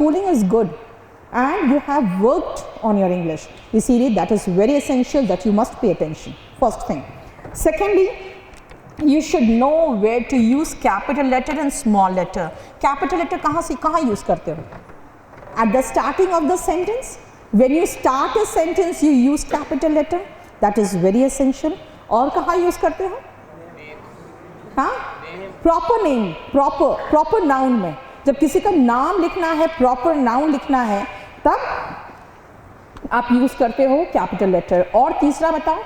schooling is good and you have worked on your English, इसीलिए that is very essential that you must pay attention, first thing. Secondly, you should know where to use capital letter and small letter. Capital letter कहाँ से कहाँ use करते हो? At the starting of the sentence, when you start a sentence you use capital letter, that is very essential. और कहाँ use करते हो? हाँ, प्रॉपर नेम, प्रॉपर नाउन में जब किसी का नाम लिखना है, प्रॉपर नाउन लिखना है, तब आप यूज करते हो कैपिटल लेटर. और तीसरा बताओ,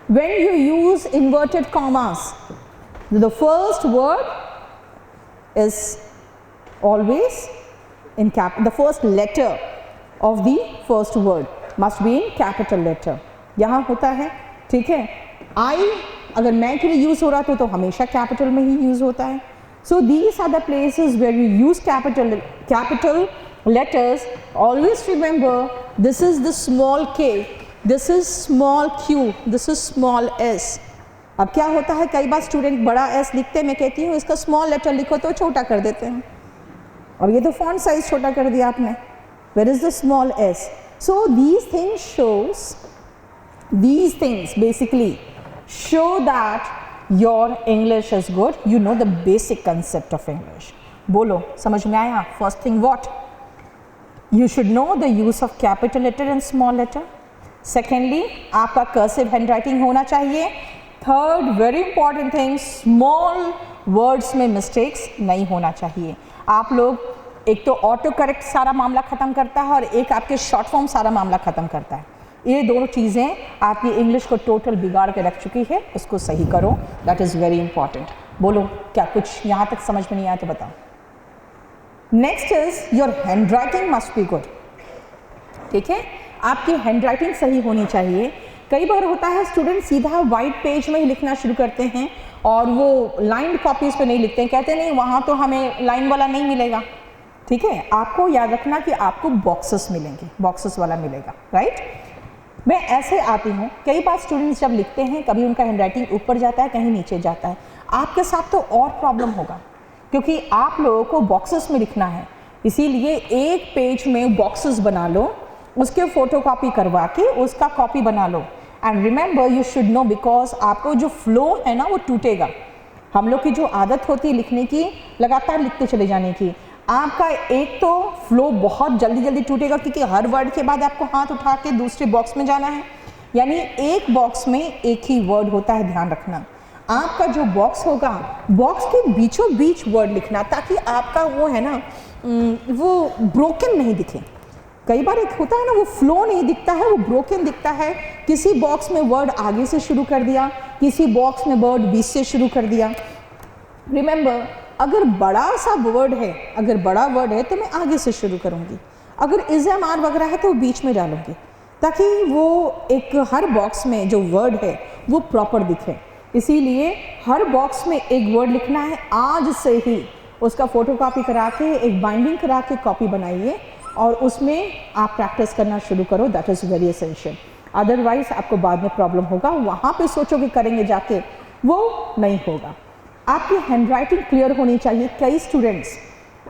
when you use inverted commas, the first word is always in the first letter of the first word must be in capital letter. यहाँ होता है, ठीक है. I अगर मैं के लिए यूज हो रहा तो हमेशा कैपिटल में ही यूज होता है. So these are the places where you use capital letters. Always remember, this is the small k, this is small q, this is small s. अब क्या होता है, कई बार स्टूडेंट बड़ा s लिखते हैं, मैं कहती हूँ इसका स्मॉल लेटर लिखो तो छोटा कर देते हैं. और ये तो फॉन्ट साइज छोटा कर दिया आपने. Where is the small s? So these things basically show that your English is good. You know the basic concept of English. बोलो, समझ में आया? First thing what? You should know the use of capital letter and small letter. Secondly, आपका cursive handwriting होना चाहिए. Third, very important thing, small words में mistakes नहीं होना चाहिए. आप लोग एक तो ऑटो करेक्ट सारा मामला ख़त्म करता है और एक आपके शॉर्ट फॉर्म सारा मामला ख़त्म करता है. ये दोनों चीज़ें आपकी इंग्लिश को टोटल बिगाड़ के रख चुकी है. उसको सही करो, दैट इज़ वेरी इंपॉर्टेंट. बोलो, क्या कुछ यहाँ तक समझ में नहीं आया तो बताओ. Next is your hand writing must be good. ठीक है, आपकी हैंड राइटिंग सही होनी चाहिए. कई बार होता है स्टूडेंट सीधा वाइट पेज में ही लिखना शुरू करते हैं और वो लाइन्ड कॉपीज़ पे नहीं लिखते हैं, कहते नहीं वहाँ तो हमें लाइन वाला नहीं मिलेगा. ठीक है, आपको याद रखना कि आपको बॉक्सेस मिलेंगे, बॉक्सेस वाला मिलेगा. राइट, मैं ऐसे आती हूँ, कई बार स्टूडेंट्स जब लिखते हैं कभी उनका हैंडराइटिंग ऊपर जाता है, कहीं नीचे जाता है. आपके साथ तो और प्रॉब्लम होगा क्योंकि आप लोगों को बॉक्सेस में लिखना है. इसीलिए एक पेज में बॉक्सेस बना लो, उसके फोटोकॉपी करवा के उसका कॉपी बना लो. And remember you should know, because आपको जो फ्लो है ना वो टूटेगा. हम लोग की जो आदत होती है लिखने की, लगातार लिखते चले जाने की, आपका एक तो फ्लो बहुत जल्दी जल्दी टूटेगा क्योंकि हर वर्ड के बाद आपको हाथ उठा के दूसरे बॉक्स में जाना है. यानी एक बॉक्स में एक ही वर्ड होता है, ध्यान रखना. आपका जो बॉक्स होगा, बॉक्स के बीचों बीच वर्ड लिखना ताकि आपका वो है ना वो ब्रोकन नहीं दिखे. कई बार एक होता है ना वो फ्लो नहीं दिखता है, वो ब्रोकन दिखता है. किसी बॉक्स में वर्ड आगे से शुरू कर दिया, किसी बॉक्स में वर्ड बीच से शुरू कर दिया. रिमेंबर, अगर बड़ा सा वर्ड है, अगर बड़ा वर्ड है तो मैं आगे से शुरू करूँगी. अगर इज़ एम आर वगैरह है तो बीच में डालूँगी ताकि वो एक हर बॉक्स में जो वर्ड है वो प्रॉपर दिखे. इसीलिए हर बॉक्स में एक वर्ड लिखना है. आज से ही उसका फोटोकॉपी करा के, एक बाइंडिंग करा के कॉपी बनाइए और उसमें आप प्रैक्टिस करना शुरू करो. That is very essential. Otherwise आपको बाद में प्रॉब्लम होगा. वहाँ पे सोचोगे करेंगे जाके, वो नहीं होगा. आपकी हैंडराइटिंग क्लियर होनी चाहिए. कई students,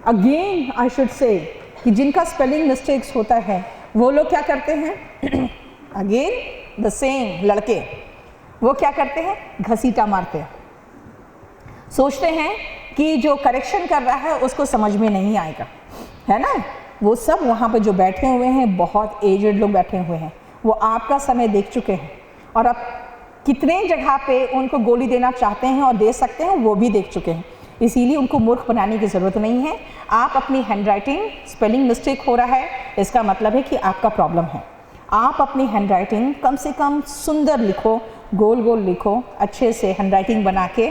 again I should say, कि जिनका स्पेलिंग मिस्टेक्स होता है वो लोग क्या करते हैं अगेन द सेम लड़के, वो क्या करते हैं, घसीटा मारते हैं. सोचते हैं कि जो करेक्शन कर रहा है उसको समझ में नहीं आएगा, है ना. वो सब वहाँ पे जो बैठे हुए हैं, बहुत एजेड लोग बैठे हुए हैं, वो आपका समय देख चुके हैं और अब कितने जगह पे उनको गोली देना चाहते हैं और दे सकते हैं वो भी देख चुके हैं. इसीलिए उनको मूर्ख बनाने की ज़रूरत नहीं है. आप अपनी हैंडराइटिंग, स्पेलिंग मिस्टेक हो रहा है, इसका मतलब है कि आपका प्रॉब्लम है. आप अपनी हैंडराइटिंग कम से कम सुंदर लिखो, गोल गोल लिखो, अच्छे से हैंडराइटिंग बना के,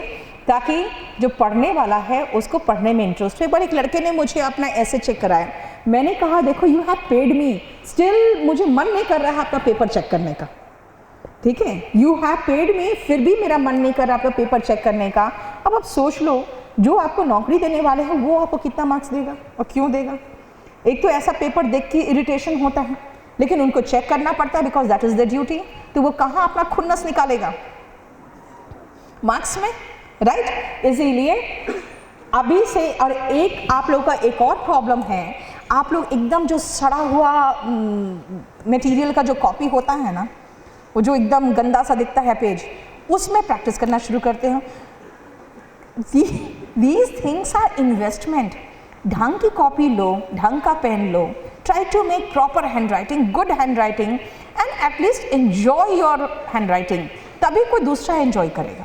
ताकि जो पढ़ने वाला है उसको पढ़ने में इंटरेस्ट हो. एक बार एक लड़के ने मुझे अपना ऐसे चेक कराया. मैंने कहा देखो you have paid me, still मुझे मन नहीं कर रहा है आपका पेपर चेक करने का. ठीक है, यू हैव पेड मी, फिर भी मेरा मन नहीं कर रहा आपका पेपर चेक करने का. अब आप सोच लो, जो आपको नौकरी देने वाले हैं वो आपको कितना मार्क्स देगा और क्यों देगा. एक तो ऐसा पेपर देख के इरिटेशन होता है, लेकिन उनको चेक करना पड़ता है because that is the duty. तो वो कहाँ अपना खुन्नस निकालेगा मार्क्स में, राइट. इसीलिए अभी से। और एक आप लोगों का एक और प्रॉब्लम है, आप लोग एकदम जो सड़ा हुआ मटेरियल का जो कॉपी होता है ना, वो जो एकदम गंदा सा दिखता है पेज, उसमें प्रैक्टिस करना शुरू करते हो। These things are investment. ढंग की कॉपी लो, ढंग का पेन लो, try to make proper handwriting, good handwriting, and at least enjoy your hand writing, तभी कोई दूसरा एन्जॉय करेगा।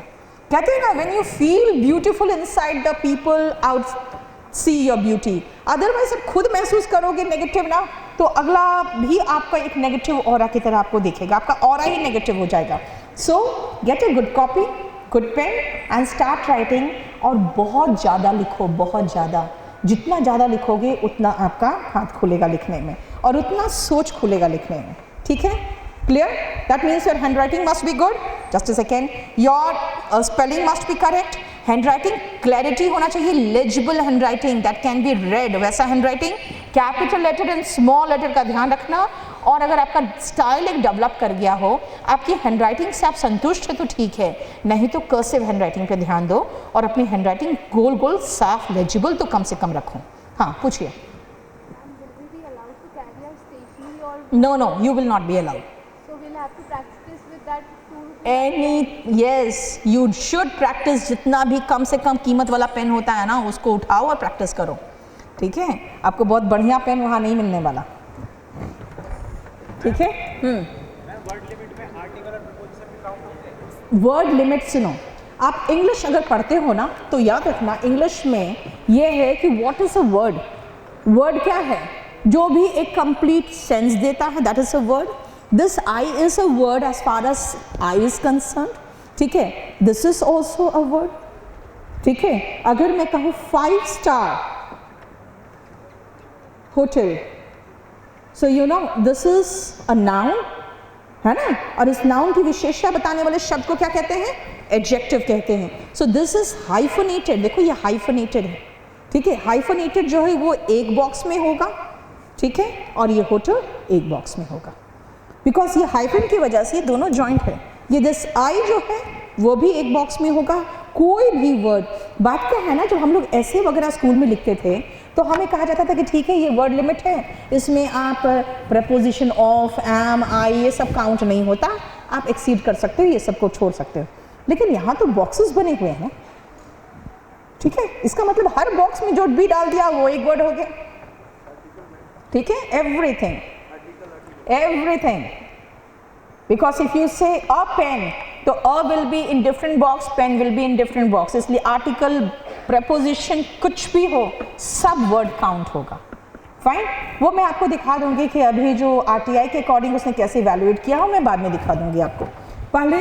कहते हैं ना, when you feel beautiful inside the people out see your beauty, otherwise आप खुद महसूस करोगे नेगेटिव ना, तो अगला भी आपका एक नेगेटिव ऑरा की तरह आपको दिखेगा, आपका ऑरा ही नेगेटिव हो जाएगा। So get a good copy, good pen and start writing. और बहुत ज़्यादा लिखो, बहुत ज़्यादा। जितना ज़्यादा लिखोगे उतना आपका हाथ खुलेगा लिखने में, और उतना सोच खुलेगा लिखने में। ठीक है, clear? That means your hand writing must be good. Just a second, your spelling must be correct. Hand writing clarity होना चाहिए, legible hand writing that can be read, वैसा hand writing. Capital letter and small letter का ध्यान रखना। और अगर आपका style एक डेवलप कर गया हो, आपकी हैंड राइटिंग से आप संतुष्ट है तो ठीक है, नहीं तो कर्सिव हैंड राइटिंग पे ध्यान दो, और अपनी हैंड राइटिंग गोल गोल साफ लेजिबल तो कम से कम रखो। हाँ, पूछिए। No no, you will not be allowed. Yes, you should practice. जितना भी कम से कम कीमत वाला पेन होता है ना, उसको उठाओ और प्रैक्टिस करो। ठीक है, आपको बहुत बढ़िया पेन वहाँ नहीं मिलने वाला। ठीक है, वर्ड लिमिट सुनो। आप इंग्लिश अगर पढ़ते हो ना, तो याद रखना इंग्लिश में ये है कि what is a word. Word क्या है? जो भी एक कंप्लीट सेंस देता है, that is a word. This I is a word as far as I is concern. ठीक है, this is also a word. ठीक है, अगर मैं कहूँ 5 star hotel, so you know this is a noun, है ना, और इस नाउन की विशेषता बताने वाले शब्द को क्या कहते हैं? एडजेक्टिव कहते हैं। सो दिस इज हाइफनेटेड। देखो ये हाइफनेटेड है। ठीक है, हाइफनेटेड जो है वो एक बॉक्स में होगा। ठीक है, और ये होटल एक बॉक्स में होगा, बिकॉज ये हाइफन की वजह से ये दोनों जॉइंट है। ये दिस आई जो है वो भी एक बॉक्स में होगा। कोई भी वर्ड, बात क्या है ना, जब हम लोग ऐसे वगैरह स्कूल में लिखते थे तो हमें कहा जाता था कि ठीक है ये वर्ड लिमिट है, इसमें आप प्रपोजिशन ऑफ, एम, आई ये सब काउंट नहीं होता, आप एक्सीड कर सकते हो, ये सब को छोड़ सकते हो। लेकिन यहाँ तो बॉक्सेस बने हुए हैं। ठीक है, इसका मतलब हर बॉक्स में जो भी डाल दिया वो एक वर्ड हो गया। ठीक है, everything, everything, because if you say a pen, तो a will be in different box, pen will be in different box. इसलिए आर्टिकल, प्रपोजिशन कुछ भी हो, सब वर्ड काउंट होगा। फाइन, वो मैं आपको दिखा दूंगी कि अभी जो आरटीआई के अकॉर्डिंग उसने कैसे इवैल्यूएट किया हो, मैं बाद में दिखा दूंगी आपको। पहले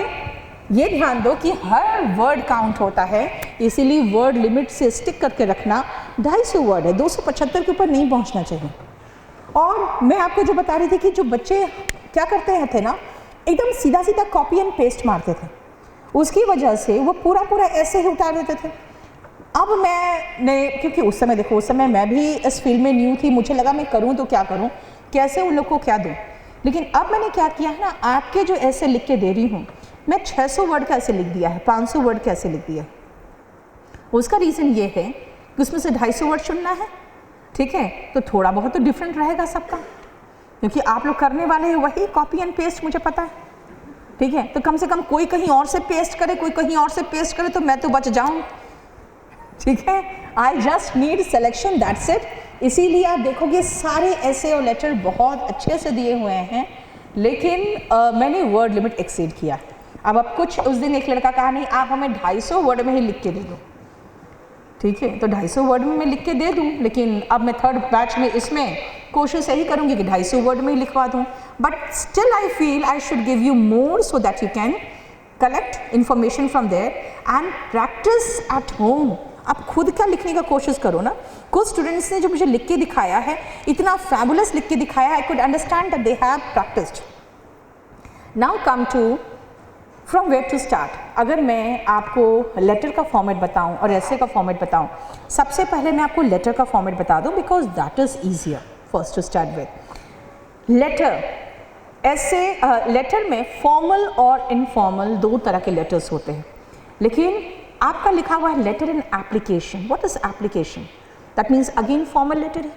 ये ध्यान दो कि हर वर्ड काउंट होता है, इसीलिए वर्ड लिमिट से स्टिक करके रखना। 250 वर्ड है, 275 के ऊपर नहीं पहुंचना चाहिए। और मैं आपको जो बता रही थी कि जो बच्चे क्या करते हैं थे ना, एकदम सीधा सीधा कॉपी एंड पेस्ट मारते थे, उसकी वजह से वो पूरा पूरा ऐसे ही उतार देते थे। अब मैंने, क्योंकि उस समय देखो, उस समय मैं भी इस फील्ड में न्यू थी, मुझे लगा मैं करूं तो क्या करूं, कैसे उन लोग को क्या दूं। लेकिन अब मैंने क्या किया है ना, आपके जो ऐसे लिख के दे रही हूँ, मैं 600 वर्ड का ऐसे लिख दिया है, 500 वर्ड का ऐसे लिख दिया है। उसका रीज़न ये है कि उसमें से 250 वर्ड चुनना है। ठीक है, तो थोड़ा बहुत तो डिफरेंट रहेगा सबका, क्योंकि आप लोग करने वाले हैं वही कॉपी एंड पेस्ट, मुझे पता है। ठीक है, तो कम से कम कोई कहीं और से पेस्ट करे, कोई कहीं और से पेस्ट करे, तो मैं तो बच जाऊँ। ठीक है, I just need selection, that's it. इसीलिए आप देखोगे सारे ऐसे और लेटर बहुत अच्छे से दिए हुए हैं, लेकिन मैंने वर्ड लिमिट एक्सीड किया। अब कुछ उस दिन एक लड़का कहा, नहीं आप हमें 250 वर्ड में ही लिख के दे दो। ठीक है, तो 250 वर्ड में मैं लिख के दे दूँ, लेकिन अब मैं थर्ड बैच में इसमें कोशिश यही करूँगी कि 250 वर्ड में ही लिखवा दूँ। But still I feel I should give you more so that you can collect information from there and practice at home. आप खुद का लिखने का कोशिश करो ना। कुछ स्टूडेंट्स ने जो मुझे लिख के दिखाया है, इतना फैबुलस लिख के दिखाया, I could understand that they have practised. Now come to from where to start. अगर मैं आपको लेटर का फॉर्मेट बताऊं और ऐसे का फॉर्मेट बताऊं, सबसे पहले मैं आपको लेटर का फॉर्मेट बता दूं, because that is easier first to start with. Letter, ऐसे लेटर में फॉर्मल और इनफॉर्मल दो तरह के लेटर्स होते हैं, लेकिन आपका लिखा हुआ है letter in application. What is application? That means again formal letter.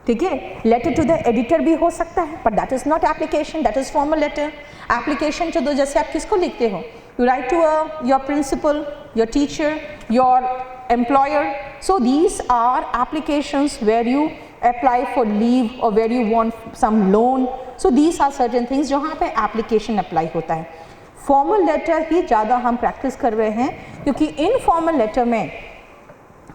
ठीक है, लेटर टू द एडिटर भी हो सकता है, but that is not application, that is formal letter. Application तो जैसे आप किसको लिखते हो, you write to your principal, your teacher, your employer. So these are applications where you apply for leave or where you want some loan. So these are certain things जहाँ पे application apply होता है. Formal letter ही ज़्यादा हम practice कर रहे हैं, क्योंकि informal letter में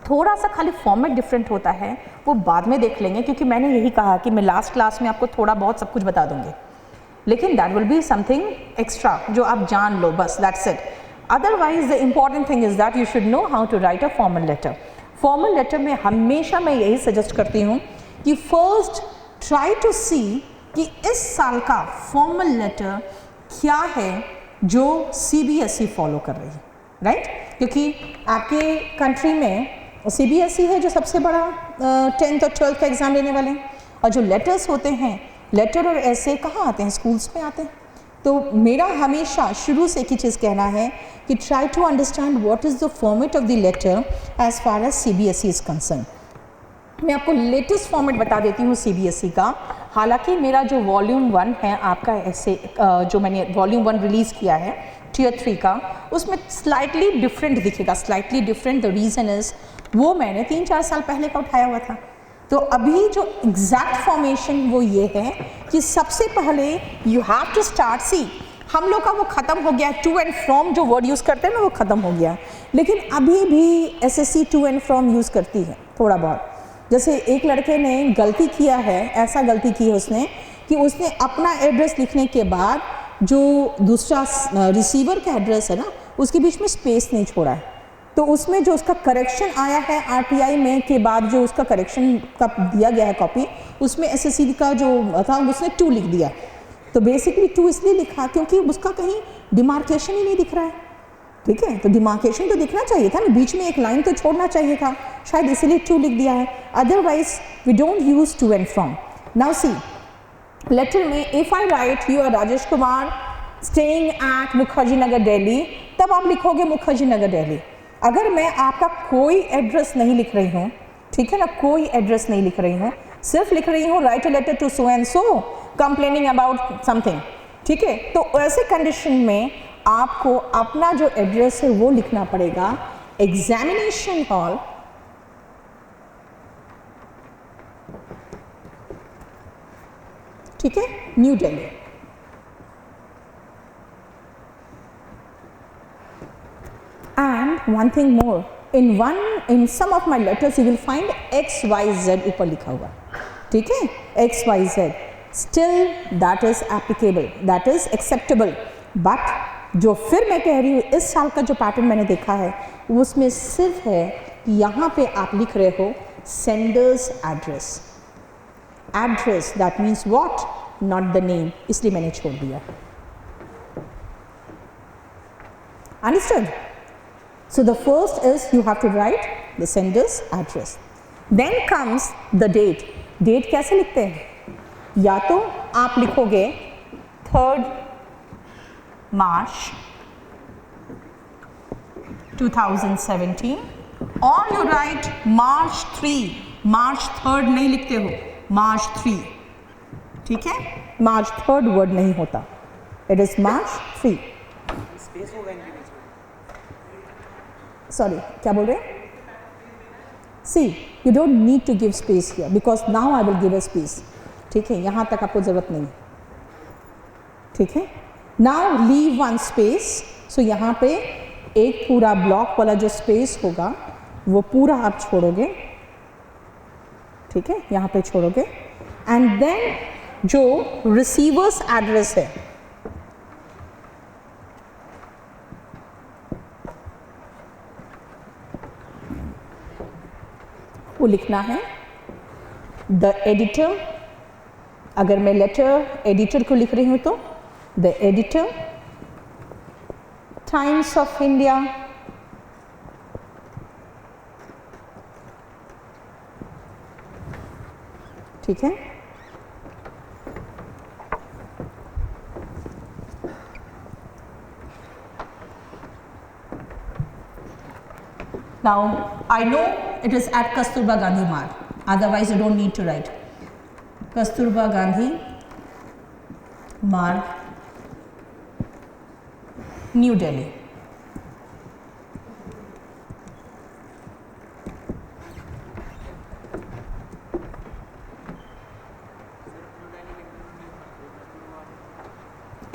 थोड़ा सा खाली फॉर्मेट डिफरेंट होता है, वो बाद में देख लेंगे, क्योंकि मैंने यही कहा कि मैं लास्ट क्लास में आपको थोड़ा बहुत सब कुछ बता दूंगी, लेकिन that will be something extra जो आप जान लो, बस that's it. Otherwise, the important thing is that you should know how to write a formal letter. Formal letter में हमेशा मैं यही सजेस्ट करती हूँ कि first try to see कि इस साल का formal letter क्या है जो CBSE फॉलो कर रही है, राइट? क्योंकि आपके कंट्री में CBSE है जो सबसे बड़ा 10th और 12th का एग्ज़ाम लेने वाले हैं, और जो लेटर्स होते हैं, लेटर और ऐसे कहाँ आते हैं? स्कूल्स में आते हैं. तो मेरा हमेशा शुरू से एक ही चीज़ कहना है कि try to understand what is the format of the letter as far as CBSE is concern. मैं आपको लेटेस्ट फॉर्मेट बता देती हूँ CBSE का. हालांकि मेरा जो वॉल्यूम 1 है आपका ऐसे जो मैंने वॉल्यूम 1 रिलीज़ किया है टियर 3 का, उसमें स्लाइटली डिफरेंट दिखेगा. Slightly different, the reason is वो मैंने 3-4 साल पहले का उठाया हुआ था. तो अभी जो एग्जैक्ट फॉर्मेशन वो ये है कि सबसे पहले यू हैव टू स्टार्ट. सी हम लोग का वो ख़त्म हो गया, टू एंड फ्रॉम जो वर्ड यूज़ करते हैं ना वो ख़त्म हो गया, लेकिन अभी भी SSC to and from use करती है थोड़ा बहुत. जैसे एक लड़के ने गलती किया है, ऐसा गलती की है उसने कि उसने अपना एड्रेस लिखने के बाद जो दूसरा रिसीवर का एड्रेस है ना उसके बीच में स्पेस नहीं छोड़ा है. तो उसमें जो उसका करेक्शन आया है RTI में के बाद जो उसका करेक्शन का दिया गया है कॉपी, उसमें SSC का जो था उसने 2 लिख दिया. तो बेसिकली 2 इसलिए लिखा क्योंकि उसका कहीं डिमार्केशन ही नहीं दिख रहा है. ठीक है, तो डिमार्केशन तो दिखना चाहिए था ना, बीच में एक लाइन तो छोड़ना चाहिए था, शायद इसीलिए 2 लिख दिया है. Otherwise we don't use to and from. Now see letter में if I write you are Rajesh Kumar staying at Mukherjee Nagar Delhi, तब आप लिखोगे मुखर्जी नगर दिल्ली. अगर मैं आपका कोई एड्रेस नहीं लिख रही हूँ, ठीक है ना, कोई एड्रेस नहीं लिख रही हूँ, सिर्फ लिख रही हूँ write a letter to so and so complaining about something, ठीक है, तो ऐसे कंडीशन में आपको अपना जो एड्रेस है वो लिखना पड़ेगा. एग्जामिनेशन हॉल, ठीक है, new Delhi. And one thing more, in some of my letters you will find XYZ ऊपर लिखा हुआ, ठीक है, XYZ. Still that is applicable, that is acceptable. But जो फिर मैं कह रही हूँ इस साल का जो पैटर्न मैंने देखा है उसमें सिर्फ है कि यहाँ पे आप लिख रहे हो sender's address. Address that means what, not the name, इसलिए मैंने छोड़ दिया. Understood? So the first is you have to write the sender's address. Then comes the date. Date कैसे लिखते हैं? या तो आप लिखोगे 3rd March 2017 और you write March 3. March 3rd नहीं लिखते हो, March 3, ठीक है, March 3rd वर्ड नहीं होता, it is March 3. स्पेस होगा इनके बीच में. Sorry, क्या बोल रहे हैं? See, you don't need to give space here because now I will give a space. ठीक है, यहाँ तक आपको ज़रूरत नहीं, ठीक है. Now leave one space. So यहाँ पे एक पूरा ब्लॉक वाला जो स्पेस होगा वो पूरा आप छोड़ोगे, ठीक है, यहाँ पे छोड़ोगे. एंड देन जो रिसीवर्स एड्रेस है वो लिखना है द एडिटर. अगर मैं लेटर एडिटर को लिख रही हूँ तो the editor, times of India, ठीक है. Now I know it is at Kasturba Gandhi Marg, otherwise you don't need to write. Kasturba Gandhi Marg, New Delhi.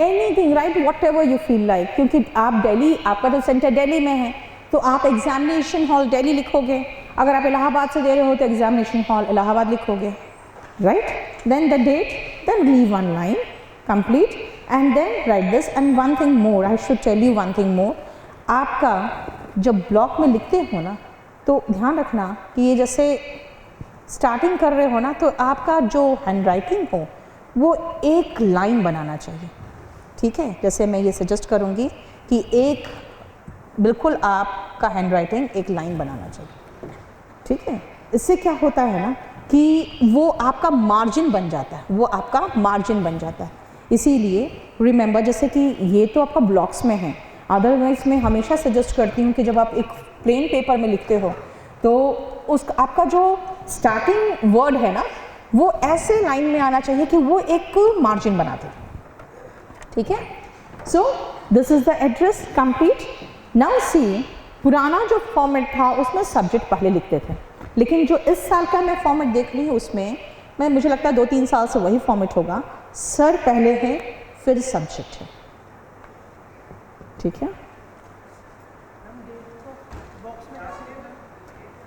Anything right, what ever you feel like, क्योंकि आप दिल्ली, आपका तो centre Delhi में है, तो आप एग्जामिनेशन हॉल दिल्ली लिखोगे. अगर आप इलाहाबाद से दे रहे हो तो एग्जामिनेशन हॉल इलाहाबाद लिखोगे, right. Then the date, then leave one line, complete, and then write this. And one thing more, I should tell you one thing more. आपका जब ब्लॉक में लिखते हो ना, तो ध्यान रखना कि ये जैसे स्टार्टिंग कर रहे हो ना, तो आपका जो हैंड राइटिंग हो वो एक लाइन बनाना चाहिए. ठीक है, जैसे मैं ये सजेस्ट करूँगी कि एक बिल्कुल आपका हैंड राइटिंग एक लाइन बनाना चाहिए. ठीक है, इससे क्या होता है ना कि वो आपका मार्जिन बन जाता है, वो आपका मार्जिन बन जाता है. इसीलिए रिमेंबर, जैसे कि ये तो आपका ब्लॉक्स में है, अदरवाइज मैं हमेशा सजेस्ट करती हूँ कि जब आप एक प्लेन पेपर में लिखते हो तो उस आपका जो स्टार्टिंग वर्ड है ना, वो ऐसे लाइन में आना चाहिए कि वो एक मार्जिन बना दे. ठीक है, सो this is the address complete. Now see, पुराना जो फॉर्मेट था उसमें सब्जेक्ट पहले लिखते थे, लेकिन जो इस साल का मैं फॉर्मेट देख रही हूँ उसमें मैं, मुझे लगता है 2-3 साल से वही फॉर्मेट होगा. सर पहले है, फिर सब्जेक्ट है. ठीक है,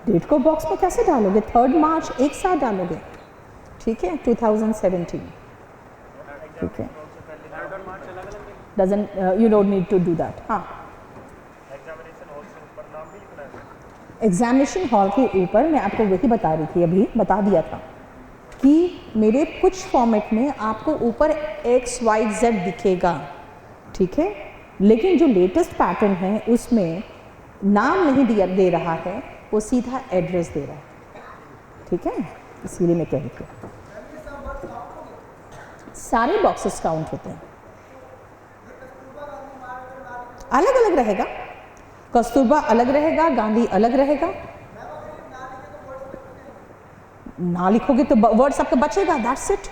डेट को बॉक्स में कैसे डालोगे? 3 मार्च एक साथ डालोगे. ठीक है, 2017. ठीक है, doesn't you don't need to do that. हाँ, एग्जामिनेशन हॉल के ऊपर मैं आपको वही बता रही थी, अभी बता दिया था कि मेरे कुछ फॉर्मेट में आपको ऊपर XYZ दिखेगा. ठीक है, लेकिन जो लेटेस्ट पैटर्न है उसमें नाम नहीं दिया दे रहा है, वो सीधा एड्रेस दे रहा है. ठीक है, इसीलिए मैं कह रही थी सारे बॉक्सेस काउंट होते हैं. अलग अलग रहेगा, कस्तूरबा अलग रहेगा, गांधी अलग रहेगा. ना लिखोगे तो वर्ड्स आपका बचेगा, दैट्स इट.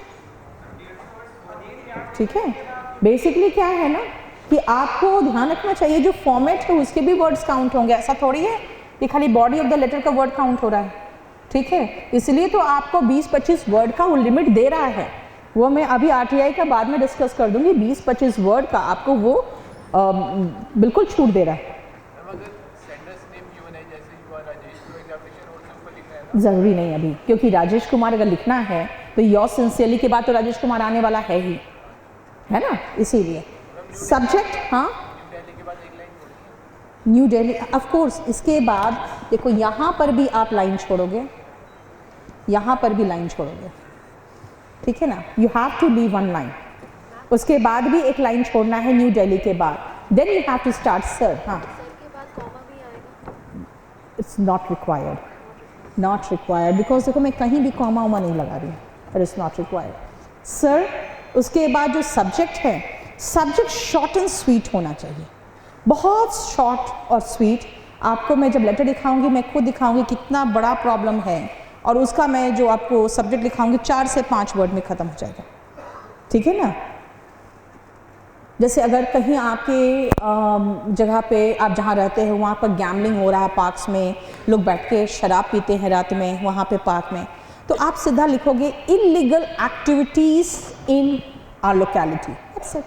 ठीक है, बेसिकली क्या है ना कि आपको ध्यान रखना चाहिए जो फॉर्मेट है उसके भी वर्ड्स काउंट होंगे. ऐसा थोड़ी है कि खाली बॉडी ऑफ द लेटर का वर्ड काउंट हो रहा है. ठीक है, इसलिए तो आपको 20-25 वर्ड का वो लिमिट दे रहा है. वो मैं अभी RTI का बाद में डिस्कस कर दूंगी. 20-25 वर्ड का आपको वो बिल्कुल छूट दे रहा है. ज़रूरी नहीं अभी, क्योंकि राजेश कुमार अगर लिखना है तो योर सिंसियरली के बाद तो राजेश कुमार आने वाला है ही, है ना. इसीलिए सब्जेक्ट, हाँ, न्यू दिल्ली ऑफ कोर्स. इसके बाद देखो यहाँ पर भी आप लाइन छोड़ोगे, यहाँ पर भी लाइन छोड़ोगे. ठीक है ना, you have to leave one line. उसके बाद भी एक लाइन छोड़ना है न्यू दिल्ली के बाद. Then you have to start sir. हाँ, it's not required, not required, because देखो मैं कहीं भी कॉमा वॉमा नहीं लगा रही हूँ. It is not required sir. उसके बाद जो सब्जेक्ट है, सब्जेक्ट शॉर्ट एंड स्वीट होना चाहिए, बहुत शॉर्ट और स्वीट. आपको मैं जब लेटर दिखाऊंगी मैं खुद दिखाऊंगी कितना बड़ा प्रॉब्लम है, और उसका मैं जो आपको सब्जेक्ट लिखाऊंगी 4 से 5 वर्ड में ख़त्म हो जाएगा. ठीक है ना. जैसे अगर कहीं आपके जगह पे आप जहाँ रहते हैं वहाँ पर गैम्बलिंग हो रहा है, पार्क्स में लोग बैठ के शराब पीते हैं रात में वहाँ पे पार्क में, तो आप सीधा लिखोगे illegal activities in our locality. That's it.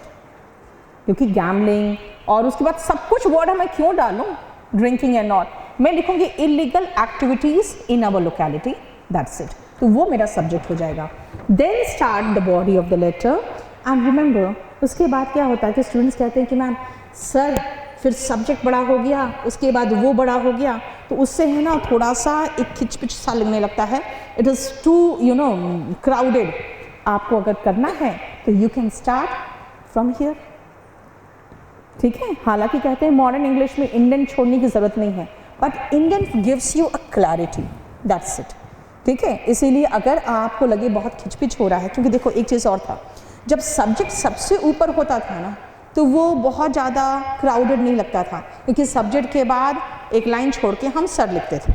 क्योंकि गैम्बलिंग और उसके बाद सब कुछ वर्ड मैं क्यों डालूँ, ड्रिंकिंग एंड नॉट, मैं लिखूँगी illegal activities in our locality. That's it. तो वो मेरा सब्जेक्ट हो जाएगा. Then start the body of the letter. And remember, उसके बाद क्या होता है कि स्टूडेंट्स कहते हैं कि मैम सर फिर सब्जेक्ट बड़ा हो गया, उसके बाद वो बड़ा हो गया, तो उससे है ना थोड़ा सा एक खिचपिच सा लगने लगता है. It is too crowded. आपको अगर करना है तो you can start from here. ठीक है, हालांकि कहते हैं मॉडर्न इंग्लिश में इंडियन छोड़ने की ज़रूरत नहीं है, but Indian gives you a clarity. That's it. ठीक है, इसीलिए अगर आपको लगे बहुत खिचपिच हो रहा है, क्योंकि देखो एक चीज़ और था, जब सब्जेक्ट सबसे ऊपर होता था ना तो वो बहुत ज़्यादा क्राउडेड नहीं लगता था, क्योंकि सब्जेक्ट के बाद एक लाइन छोड़ के हम सर लिखते थे,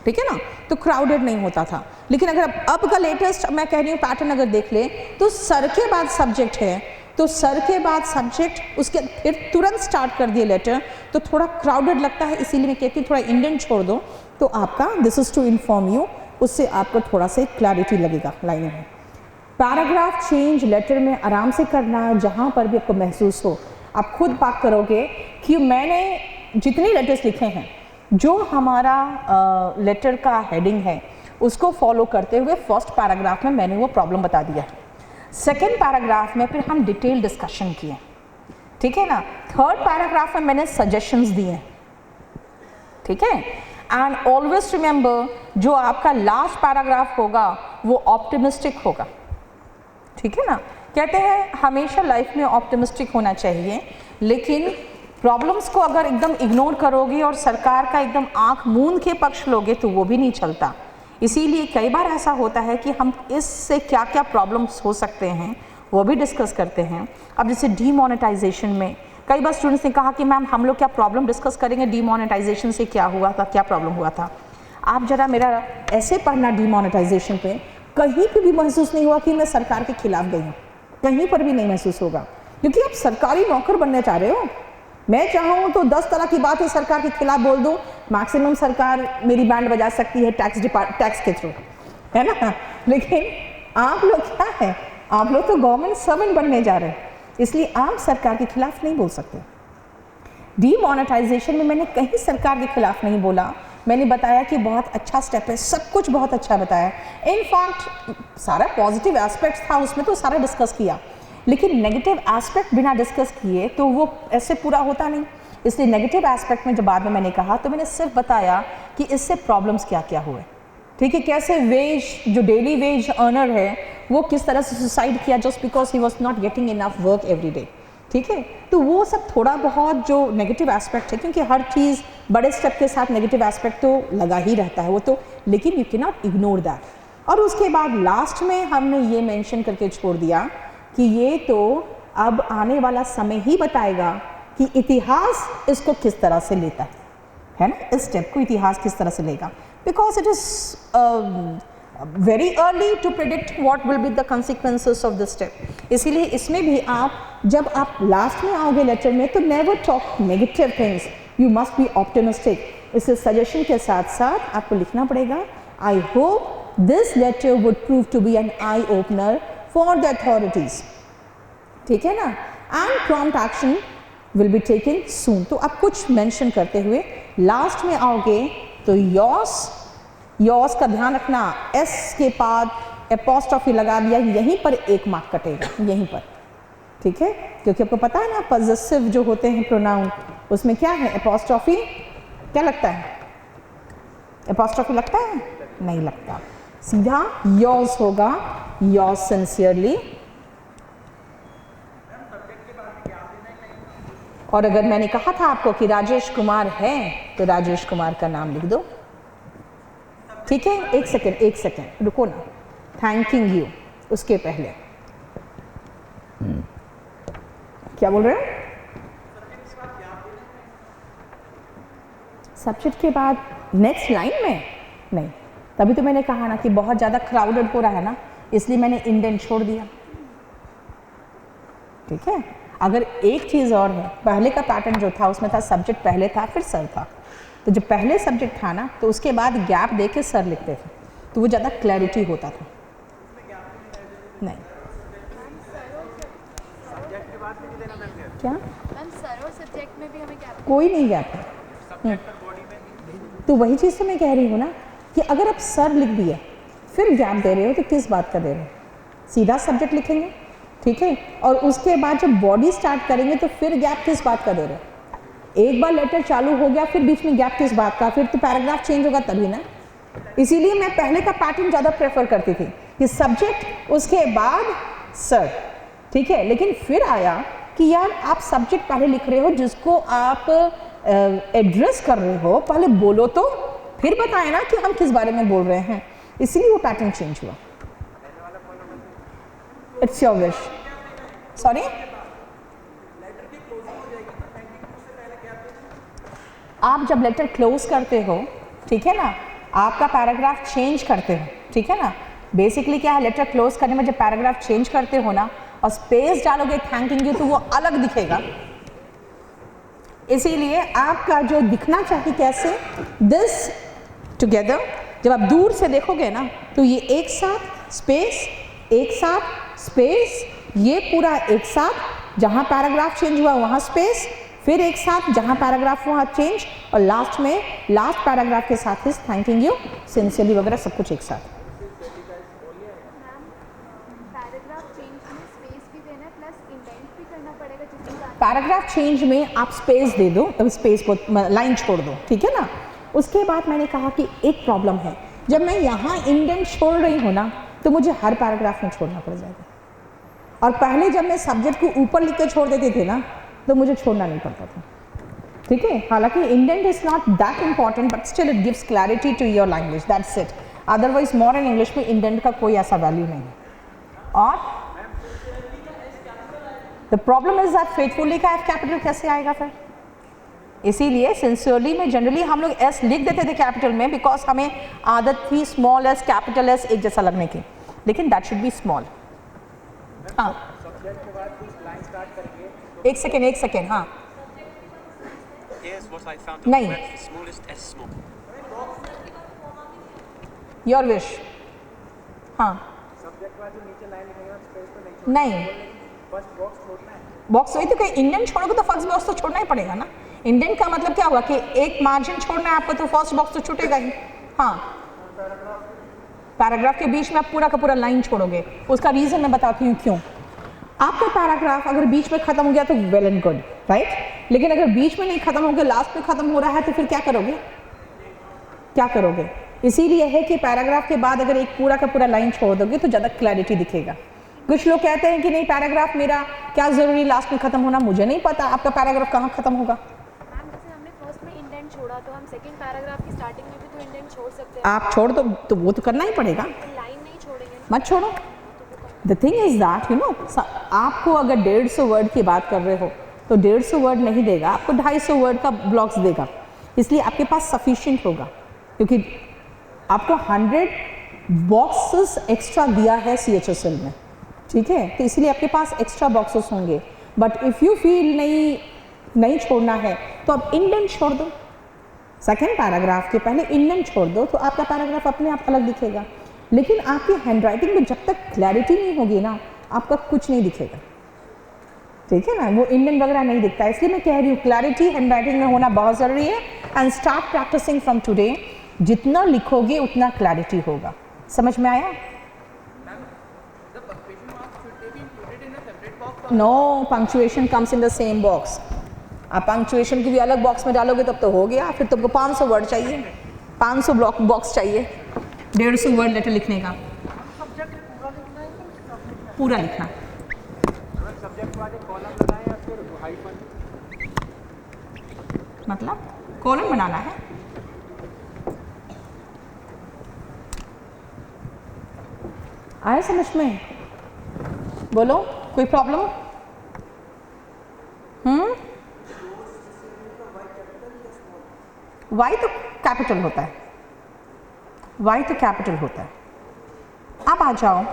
ठीक है ना, तो क्राउडेड नहीं होता था। लेकिन अगर अब का लेटेस्ट मैं कह रही हूँ पैटर्न अगर देख ले तो सर के बाद सब्जेक्ट है, तो सर के बाद सब्जेक्ट, उसके फिर तुरंत स्टार्ट कर दिए लेटर, तो थोड़ा क्राउडेड लगता है। इसीलिए मैं कहती हूँ थोड़ा इंडेंट छोड़ दो तो आपका this is to inform you, उससे आपको थोड़ा सा क्लैरिटी लगेगा लाइन में। पैराग्राफ चेंज लेटर में आराम से करना है, जहाँ पर भी आपको महसूस हो। आप खुद बात करोगे कि मैंने जितने लेटर्स लिखे हैं, जो हमारा लेटर का हेडिंग है उसको फॉलो करते हुए फर्स्ट पैराग्राफ में मैंने वो प्रॉब्लम बता दिया है। सेकेंड पैराग्राफ में फिर हम डिटेल डिस्कशन किए, ठीक है ना। थर्ड पैराग्राफ में मैंने सजेशंस दिए, ठीक है। एंड ऑलवेज रिमेंबर, जो आपका लास्ट पैराग्राफ होगा वो ऑप्टिमिस्टिक होगा, ठीक है ना। कहते हैं हमेशा लाइफ में ऑप्टिमिस्टिक होना चाहिए, लेकिन प्रॉब्लम्स को अगर एकदम इग्नोर करोगे और सरकार का एकदम आंख मूंद के पक्ष लोगे तो वो भी नहीं चलता। इसीलिए कई बार ऐसा होता है कि हम इससे क्या क्या प्रॉब्लम्स हो सकते हैं वो भी डिस्कस करते हैं। अब जैसे डीमोनेटाइजेशन में कई बार स्टूडेंट्स ने कहा कि मैम हम लोग क्या प्रॉब्लम डिस्कस करेंगे, डीमोनेटाइजेशन से क्या हुआ था, क्या प्रॉब्लम हुआ था। आप जरा मेरा ऐसे पढ़ना डीमोनेटाइजेशन पे, कहीं पर भी महसूस नहीं हुआ कि मैं सरकार के खिलाफ गई हूँ, कहीं पर भी नहीं महसूस होगा, क्योंकि आप सरकारी नौकर बनने चाह रहे हो। मैं चाहूँ तो 10 तरह की बातें सरकार के खिलाफ बोल दूँ, मैक्सिमम सरकार मेरी बैंड बजा सकती है टैक्स के थ्रू, है ना। लेकिन आप लोग क्या है, आप लोग तो गवर्नमेंट सर्वेंट बनने जा रहे हैं, इसलिए आप सरकार के खिलाफ नहीं बोल सकते। डीमोनेटाइजेशन में मैंने कहीं सरकार के खिलाफ नहीं बोला, मैंने बताया कि बहुत अच्छा स्टेप है, सब कुछ बहुत अच्छा बताया। इनफैक्ट सारा पॉजिटिव एस्पेक्ट था उसमें तो सारा डिस्कस किया, लेकिन नेगेटिव एस्पेक्ट बिना डिस्कस किए तो वो ऐसे पूरा होता नहीं। इसलिए नेगेटिव एस्पेक्ट में जब बाद में मैंने कहा तो मैंने सिर्फ बताया कि इससे प्रॉब्लम्स क्या क्या हुए, ठीक है। कैसे वेज, जो डेली वेज अर्नर है वो किस तरह से सुसाइड किया just because he was not getting enough work every day, ठीक है। तो वो सब थोड़ा बहुत जो नेगेटिव एस्पेक्ट है, क्योंकि हर चीज़ बड़े स्टेप के साथ नेगेटिव एस्पेक्ट तो लगा ही रहता है वो तो, लेकिन you can not ignore that. और उसके बाद लास्ट में हमने ये मेंशन करके छोड़ दिया कि ये तो अब आने वाला समय ही बताएगा कि इतिहास इसको किस तरह से लेता है ना, इस स्टेप को इतिहास किस तरह से लेगा, because it is very early to predict what will be the consequences of the step. इसीलिए इसमें भी आप जब आप लास्ट में आओगे लेटर में तो never talk negative things, you must be optimistic. इसे सजेशन के साथ साथ आपको लिखना पड़ेगा, I hope this letter would prove to be an eye opener for the authorities, ठीक है ना, and prompt action will be taken soon. तो आप कुछ मेंशन करते हुए लास्ट में आओगे तो योर्स का ध्यान रखना, एस के बाद एपोस्ट्रोफी लगा दिया, यहीं पर 1 मार्क कटेगा, यहीं पर, ठीक है। क्योंकि आपको पता है ना पॉजेसिव जो होते हैं प्रोनाउन उसमें क्या है, एपोस्ट्रोफी क्या लगता है, एपोस्ट्रोफी लगता है, नहीं लगता, सीधा योर्स होगा, योर्स सिंसियरली। और अगर मैंने कहा था आपको कि राजेश कुमार है तो राजेश कुमार का नाम लिख दो, ठीक है। एक सेकेंड रुको ना, थैंकिंग यू उसके पहले क्या बोल रहे हैं, सब्जेक्ट के बाद नेक्स्ट लाइन में नहीं, तभी तो मैंने कहा ना कि बहुत ज़्यादा क्राउडेड हो रहा है ना, इसलिए मैंने इंडेंट छोड़ दिया, ठीक है। अगर एक चीज़ और है, पहले का पैटर्न जो था उसमें था सब्जेक्ट पहले था फिर सर था, तो जब पहले सब्जेक्ट था ना तो उसके बाद गैप दे के सर लिखते थे तो वो ज़्यादा क्लैरिटी होता था। नहीं क्या मैम, सर और सब्जेक्ट में भी हमें गैप, कोई नहीं गैप है, तो वही चीज़ तो मैं कह रही हूँ ना कि अगर आप सर लिख दिए फिर गैप दे रहे हो तो किस बात का दे रहे हो, सीधा सब्जेक्ट लिखेंगे, ठीक है। और उसके बाद जब बॉडी स्टार्ट करेंगे तो फिर गैप किस बात का दे रहे हो, एक बार लेटर चालू हो गया फिर बीच में गैप किस बात का, फिर तो पैराग्राफ चेंज होगा तभी ना। इसीलिए मैं पहले का पैटर्न ज़्यादा प्रेफर करती थी कि सब्जेक्ट उसके बाद सर, ठीक है। लेकिन फिर आया कि यार आप सब्जेक्ट पहले लिख रहे हो, जिसको आप एड्रेस कर रहे हो पहले बोलो तो फिर बताए ना कि हम किस बारे में बोल रहे हैं, इसीलिए वो पैटर्न चेंज हुआ। इट्स योर विश, सॉरी आप जब लेटर क्लोज करते हो, ठीक है ना, आपका पैराग्राफ चेंज करते हो, ठीक है ना, बेसिकली क्या है, लेटर क्लोज करने में जब पैराग्राफ चेंज करते हो ना और स्पेस डालोगे थैंकिंग यू तो वो अलग दिखेगा। इसीलिए आपका जो दिखना चाहिए कैसे, दिस टुगेदर, जब आप दूर से देखोगे ना तो ये एक साथ स्पेस, एक साथ स्पेस, ये पूरा एक साथ, जहाँ पैराग्राफ चेंज हुआ वहाँ स्पेस, फिर एक साथ जहाँ पैराग्राफ वहाँ चेंज, और लास्ट में लास्ट पैराग्राफ के साथ इस थैंकिंग यू सिंसियरली वगैरह सब कुछ एक साथ। पैराग्राफ चेंज में स्पेस भी देना है प्लस इंडेंट भी करना पड़ेगा जिसमें पैराग्राफ चेंज में आप स्पेस दे दो, अब स्पेस को लाइन छोड़ दो, ठीक है ना। उसके बाद मैंने कहा कि एक प्रॉब्लम है, जब मैं यहाँ इंडेंट छोड़ रही हूँ ना तो मुझे हर पैराग्राफ में छोड़ना पड़ जाएगा, और पहले जब मैं सब्जेक्ट को ऊपर लिख के छोड़ देते थे ना तो मुझे छोड़ना नहीं पड़ता था, ठीक है। हालांकि indent is not that important but still it gives clarity to your language, that's it. Otherwise modern English में इंडेंट का कोई ऐसा वैल्यू नहीं है। और the problem is that faithfully का एफ कैपिटल कैसे आएगा फिर, इसीलिए सिंसियरली में जनरली हम लोग एस लिख देते थे कैपिटल में, बिकॉज हमें आदत थी स्मॉल एस कैपिटल एस एक जैसा लगने की, लेकिन दैट शुड बी स्मॉल। हाँ एक सेकेंड हाँ नहीं, योर विश, हाँ नहीं, बॉक्स वही तो कहीं इंडेंट छोड़ोगे तो फर्स्ट बॉक्स तो छोड़ना ही पड़ेगा ना। इंडेंट का मतलब क्या हुआ कि एक मार्जिन छोड़ना है आपको तो फर्स्ट बॉक्स तो छूटेगा ही। हाँ, पैराग्राफ के बीच में आप पूरा का पूरा लाइन छोड़ोगे, उसका रीजन मैं बताती हूँ क्यों। आपका पैराग्राफ अगर बीच में खत्म हो गया तो वेल एंड गुड, राइट, लेकिन अगर बीच में नहीं खत्म हो गया, लास्ट में खत्म हो रहा है तो फिर क्या करोगे, क्या करोगे। इसीलिए है कि पैराग्राफ के बाद अगर एक पूरा का पूरा लाइन छोड़ दोगे तो ज़्यादा क्लैरिटी दिखेगा। कुछ लोग कहते हैं कि नहीं पैराग्राफ मेरा क्या ज़रूरी लास्ट में ख़त्म होना, मुझे नहीं पता आपका पैराग्राफ कहाँ ख़त्म होगा। मैम जैसे हमने फर्स्ट में इंडेंट छोड़ा तो हम सेकंड पैराग्राफ की स्टार्टिंग में भी तो इंडेंट छोड़ सकते हैं। आप छोड़ दो तो वो तो करना ही पड़ेगा, लाइन नहीं छोड़ेंगे, मत छोड़ो। The thing is that you know, आपको अगर 150 वर्ड की बात कर रहे हो तो 150 वर्ड नहीं देगा, आपको 250 वर्ड का ब्लॉक्स देगा, इसलिए आपके पास सफिशिएंट होगा, क्योंकि आपको 100 बॉक्सेस एक्स्ट्रा दिया है CHSL में, ठीक है, तो इसलिए आपके पास एक्स्ट्रा बॉक्सेस होंगे। बट इफ़ यू फील नहीं छोड़ना है तो आप इंडेंट छोड़ दो, सेकेंड पैराग्राफ के पहले इंडेंट छोड़ दो तो आपका पैराग्राफ अपने आप अलग दिखेगा। लेकिन आपकी हैंडराइटिंग में जब तक क्लैरिटी नहीं होगी ना आपका कुछ नहीं दिखेगा, ठीक है ना, वो इंडेंट वगैरह नहीं दिखता। इसलिए मैं कह रही हूँ क्लैरिटी हैंडराइटिंग में होना बहुत ज़रूरी है। And start practising from today, जितना लिखोगे उतना क्लैरिटी होगा। समझ में आया? No, punctuation comes in the same box. आप पंक्चुएशन की भी अलग बॉक्स में डालोगे तब तो हो गया, फिर तुमको 500 वर्ड चाहिए, 500 बॉक्स चाहिए 150 वर्ड लेटर लिखने का। पूरा लिखना, मतलब कॉलम बनाना है। आया समझ में? बोलो, कोई प्रॉब्लम? वाई तो कैपिटल होता है, वाई तो कैपिटल होता है। अब आ जाओ,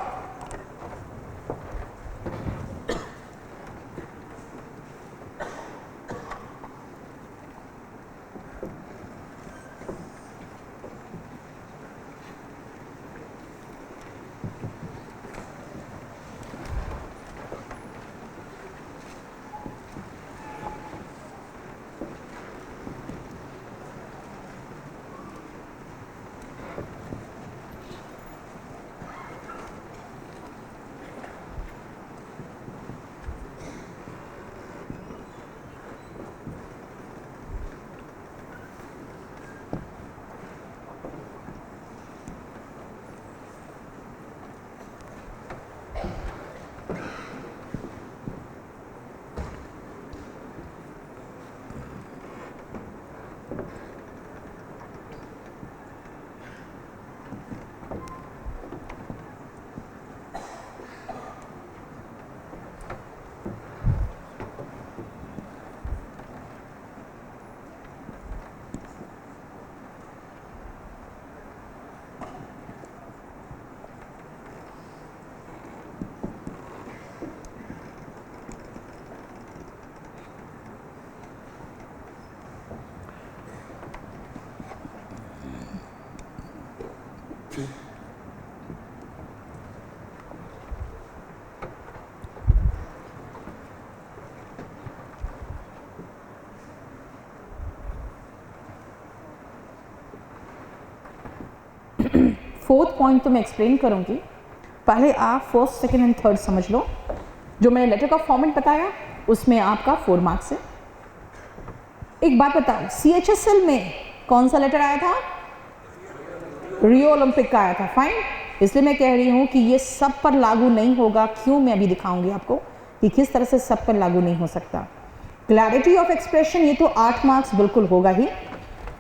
फोर्थ पॉइंट तो मैं एक्सप्लेन करूँगी, पहले आप फर्स्ट, सेकेंड एंड थर्ड समझ लो। जो मैंने लेटर का फॉर्मेट बताया उसमें आपका 4 मार्क्स है। एक बात बताओ, CHSL में कौन सा लेटर आया था? रियो ओलंपिक का आया था, फाइन। इसलिए मैं कह रही हूँ कि ये सब पर लागू नहीं होगा। क्यों, मैं अभी दिखाऊंगी आपको कि किस तरह से सब पर लागू नहीं हो सकता। क्लैरिटी ऑफ एक्सप्रेशन, ये तो 8 मार्क्स बिल्कुल होगा ही।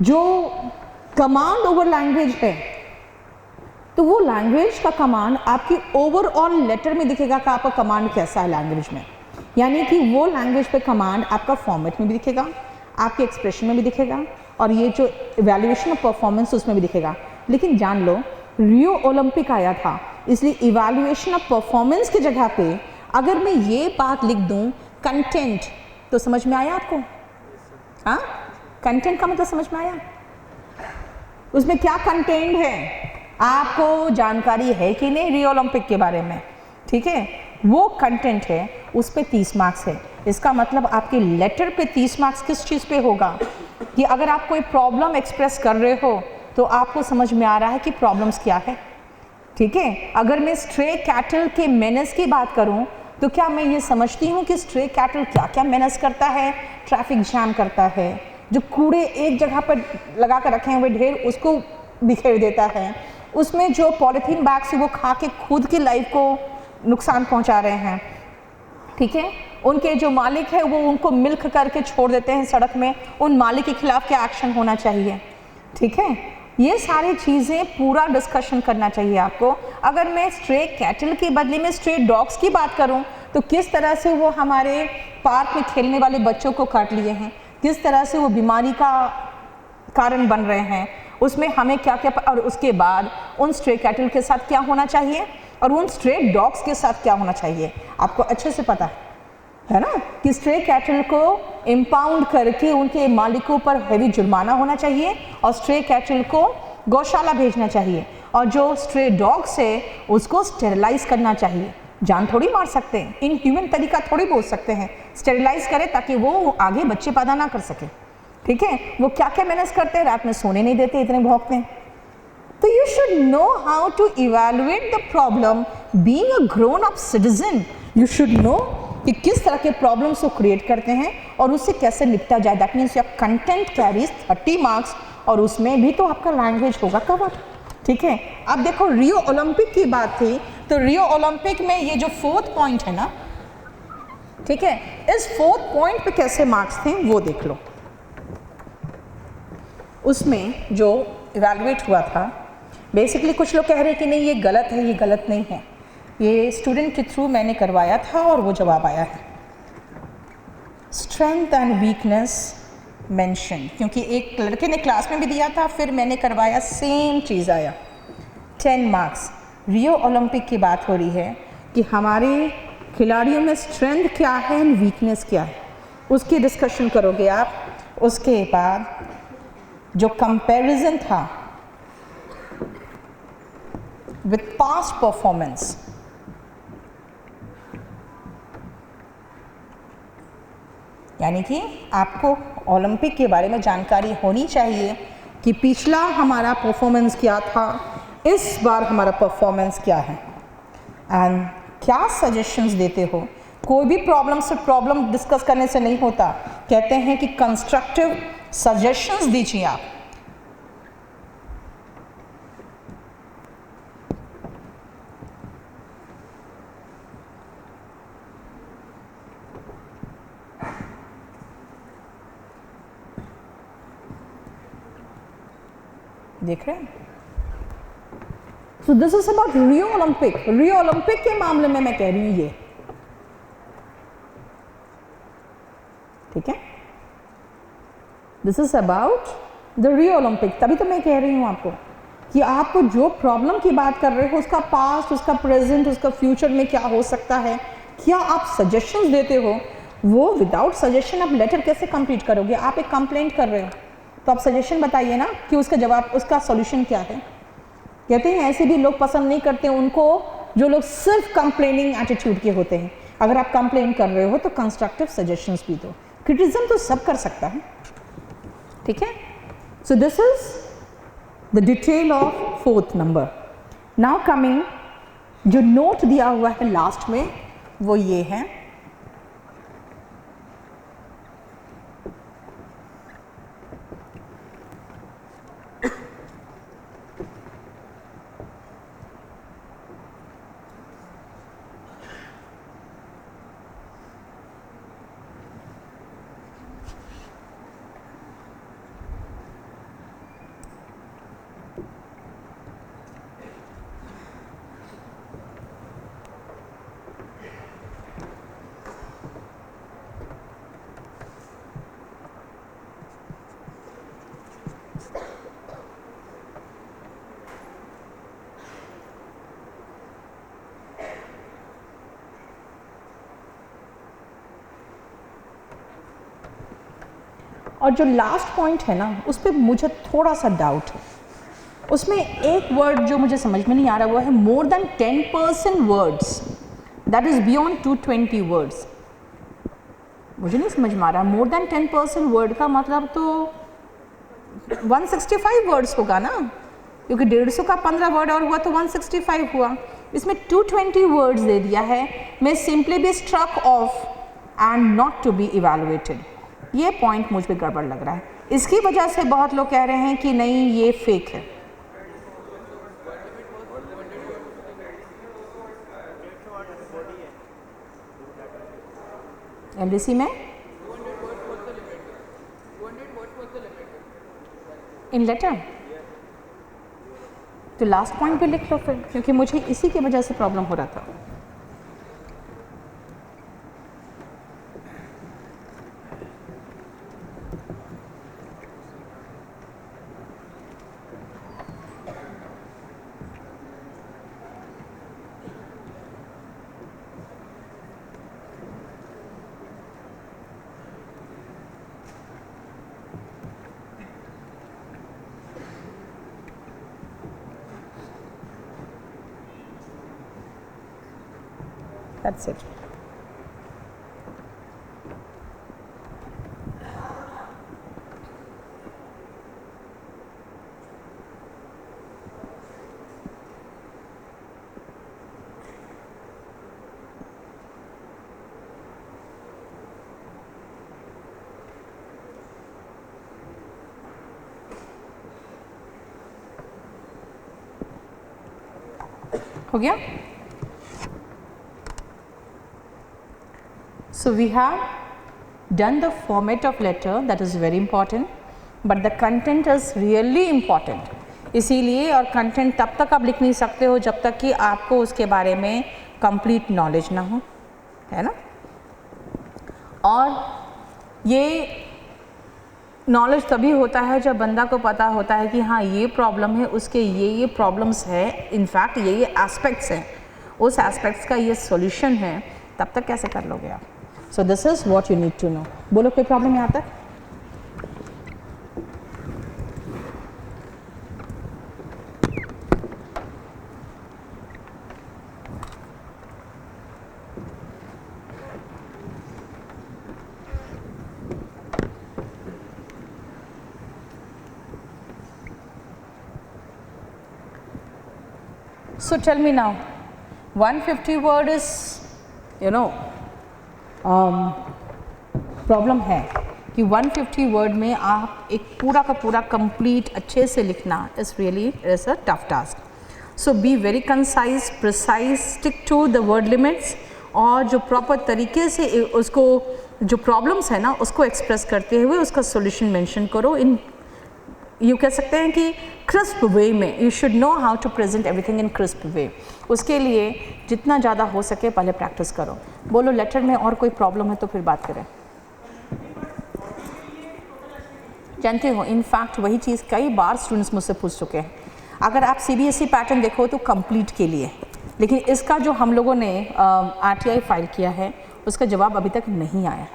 जो कमांड ओवर लैंग्वेज है, तो वो लैंग्वेज का कमांड आपकी ओवरऑल लेटर में दिखेगा कि आपका कमांड कैसा है लैंग्वेज में। यानी कि वो लैंग्वेज पे कमांड आपका फॉर्मेट में भी दिखेगा, आपके एक्सप्रेशन में भी दिखेगा, और ये जो इवैल्यूएशन ऑफ परफॉर्मेंस उसमें भी दिखेगा। लेकिन जान लो, रियो ओलंपिक आया था, इसलिए इवैल्यूएशन ऑफ परफॉर्मेंस की जगह पे अगर मैं ये बात लिख दूं कंटेंट, तो समझ में आया आपको? हाँ, कंटेंट का मतलब समझ में आया? उसमें क्या कंटेंट है आपको जानकारी है कि नहीं रियो ओलंपिक के बारे में? ठीक है, वो कंटेंट है, उस पे 30 मार्क्स है। इसका मतलब आपके लेटर पे 30 मार्क्स किस चीज़ पे होगा कि अगर आप कोई प्रॉब्लम एक्सप्रेस कर रहे हो तो आपको समझ में आ रहा है कि प्रॉब्लम्स क्या है। ठीक है, अगर मैं स्ट्रे कैटल के मेनेस की बात करूं तो क्या मैं ये समझती हूँ कि स्ट्रे कैटल क्या क्या मेनेस करता है? ट्रैफिक जैम करता है, जो कूड़े एक जगह पर लगा कर रखे हुए ढेर उसको बिखेर देता है, उसमें जो पॉलीथीन बैग्स वो खा के खुद की लाइफ को नुकसान पहुंचा रहे हैं। ठीक है, उनके जो मालिक है वो उनको मिल्क करके छोड़ देते हैं सड़क में, उन मालिक के खिलाफ क्या एक्शन होना चाहिए? ठीक है, ये सारी चीज़ें पूरा डिस्कशन करना चाहिए आपको। अगर मैं स्ट्रे कैटल के बदले में स्ट्रे डॉग्स की बात करूं तो किस तरह से वो हमारे पार्क में खेलने वाले बच्चों को काट लिए हैं, किस तरह से वो बीमारी का कारण बन रहे हैं, उसमें हमें क्या क्या, और उसके बाद उन स्ट्रे कैटल के साथ क्या होना चाहिए और उन स्ट्रे डॉग्स के साथ क्या होना चाहिए, आपको अच्छे से पता है ना कि स्ट्रे कैटल को इम्पाउंड करके उनके मालिकों पर हेवी जुर्माना होना चाहिए और स्ट्रे कैटल को गौशाला भेजना चाहिए, और जो स्ट्रे डॉग्स है उसको स्टेरिलाइज करना चाहिए। जान थोड़ी मार सकते हैं, इन ह्यूमन तरीका थोड़ी बोल सकते हैं, स्टेरिलाइज करें ताकि वो आगे बच्चे पैदा ना कर सके। ठीक है, वो क्या क्या मैनेज करते हैं, रात में सोने नहीं देते, इतने भौंकते हैं। तो you should know how to evaluate the problem being a grown up citizen. You should know कि किस तरह के प्रॉब्लम्स को क्रिएट करते हैं और उससे कैसे निपटा जाए। That means your content carries 30 marks, और उसमें भी तो आपका लैंग्वेज होगा कवर। ठीक है, अब देखो रियो ओलंपिक की बात थी, तो रियो ओलंपिक में ये जो 4th पॉइंट है ना, ठीक है, इस 4th पॉइंट पे कैसे मार्क्स थे वो देख लो। उसमें जो इवैल्यूएट हुआ था, बेसिकली कुछ लोग कह रहे हैं कि नहीं ये गलत है, ये गलत नहीं है, ये स्टूडेंट के थ्रू मैंने करवाया था और वो जवाब आया है। स्ट्रेंथ एंड वीकनेस मेंशन, क्योंकि एक लड़के ने क्लास में भी दिया था, फिर मैंने करवाया, सेम चीज़ आया, 10 मार्क्स। रियो ओलंपिक की बात हो रही है कि हमारे खिलाड़ियों में स्ट्रेंथ क्या है एंड वीकनेस क्या है, उसकी डिस्कशन करोगे आप। उसके बाद जो कंपैरिजन था विथ पास्ट परफॉर्मेंस, यानी कि आपको ओलंपिक के बारे में जानकारी होनी चाहिए कि पिछला हमारा परफॉर्मेंस क्या था, इस बार हमारा परफॉर्मेंस क्या है, एंड क्या सजेशंस देते हो। कोई भी प्रॉब्लम से प्रॉब्लम डिस्कस करने से नहीं होता, कहते हैं कि कंस्ट्रक्टिव सजेशंस दीजिए आप। देख रहे हैं? सो this is about Rio Olympic. Rio Olympic के मामले में मैं कह रही हूं ये, ठीक है, this is about the Rio Olympic. तभी तो मैं कह रही हूं आपको कि आपको जो प्रॉब्लम की बात कर रहे हो उसका पास्ट, उसका प्रेजेंट, उसका फ्यूचर में क्या हो सकता है, क्या आप सजेशंस देते हो। वो विदाउट सजेशन आप लेटर कैसे कंप्लीट करोगे? आप एक कंप्लेंट कर रहे हो तो आप सजेशन बताइए ना कि उसका जवाब, उसका सॉल्यूशन क्या है। कहते हैं ऐसे भी लोग पसंद नहीं करते उनको जो लोग सिर्फ कंप्लेनिंग एटीट्यूड के होते हैं। अगर आप कंप्लेन कर रहे हो तो कंस्ट्रक्टिव सजेशंस भी दो। क्रिटिसिज्म तो सब कर सकता है, ठीक है। सो this is the detail of 4th number. Now coming, जो नोट दिया हुआ है लास्ट में वो ये है, और जो लास्ट पॉइंट है ना उस पर मुझे थोड़ा सा डाउट है। उसमें एक वर्ड जो मुझे समझ में नहीं आ रहा वो है more than 10% words, that is beyond 220 words. मुझे नहीं समझ में आ रहा, मोर देन 10% वर्ड का मतलब तो 165 वर्ड्स होगा ना, क्योंकि 150 का 15 वर्ड और हुआ तो 165 हुआ। इसमें 220 वर्ड्स दे दिया है, मैं simply be struck off and not to be evaluated. ये पॉइंट मुझ पे गड़बड़ लग रहा है, इसकी वजह से बहुत लोग कह रहे हैं कि नहीं ये फेक है। एमडीसी में इन लेटर तो लास्ट पॉइंट भी लिख लो फिर, क्योंकि मुझे इसी की वजह से प्रॉब्लम हो रहा था। That's it. हो गया? So we have done the format of letter, that is very important, but the content is really important. इसीलिए और कंटेंट तब तक आप लिख नहीं सकते हो जब तक कि आपको उसके बारे में कंप्लीट नॉलेज ना हो, है ना। और ये नॉलेज तभी होता है जब बंदा को पता होता है कि हाँ ये प्रॉब्लम है, उसके ये प्रॉब्लम्स है, इनफैक्ट ये एस्पेक्ट्स हैं, उस एस्पेक्ट्स का ये सॉल्यूशन है, तब तक कैसे कर लोगे आप। So this is what you need to know. बोलो कोई प्रॉब्लम यहाँ तक? So tell me now, 150 word is, you know, problem है कि 150 वर्ड में आप एक पूरा का पूरा कंप्लीट अच्छे से लिखना is really is a tough task. So be very concise, precise, stick to the word limits, और जो प्रॉपर तरीके से उसको जो प्रॉब्लम्स है ना उसको एक्सप्रेस करते हुए उसका सॉल्यूशन मेंशन करो इन, यू कह सकते हैं कि क्रिस्प वे में। You should know how to present everything in crisp way. उसके लिए जितना ज़्यादा हो सके पहले प्रैक्टिस करो। बोलो लेटर में और कोई प्रॉब्लम है तो फिर बात करें। जानते हो इनफैक्ट वही चीज़ कई बार स्टूडेंट्स मुझसे पूछ चुके हैं। अगर आप CBSE पैटर्न देखो तो कंप्लीट के लिए, लेकिन इसका जो हम लोगों ने RTI फाइल किया है उसका जवाब अभी तक नहीं आया।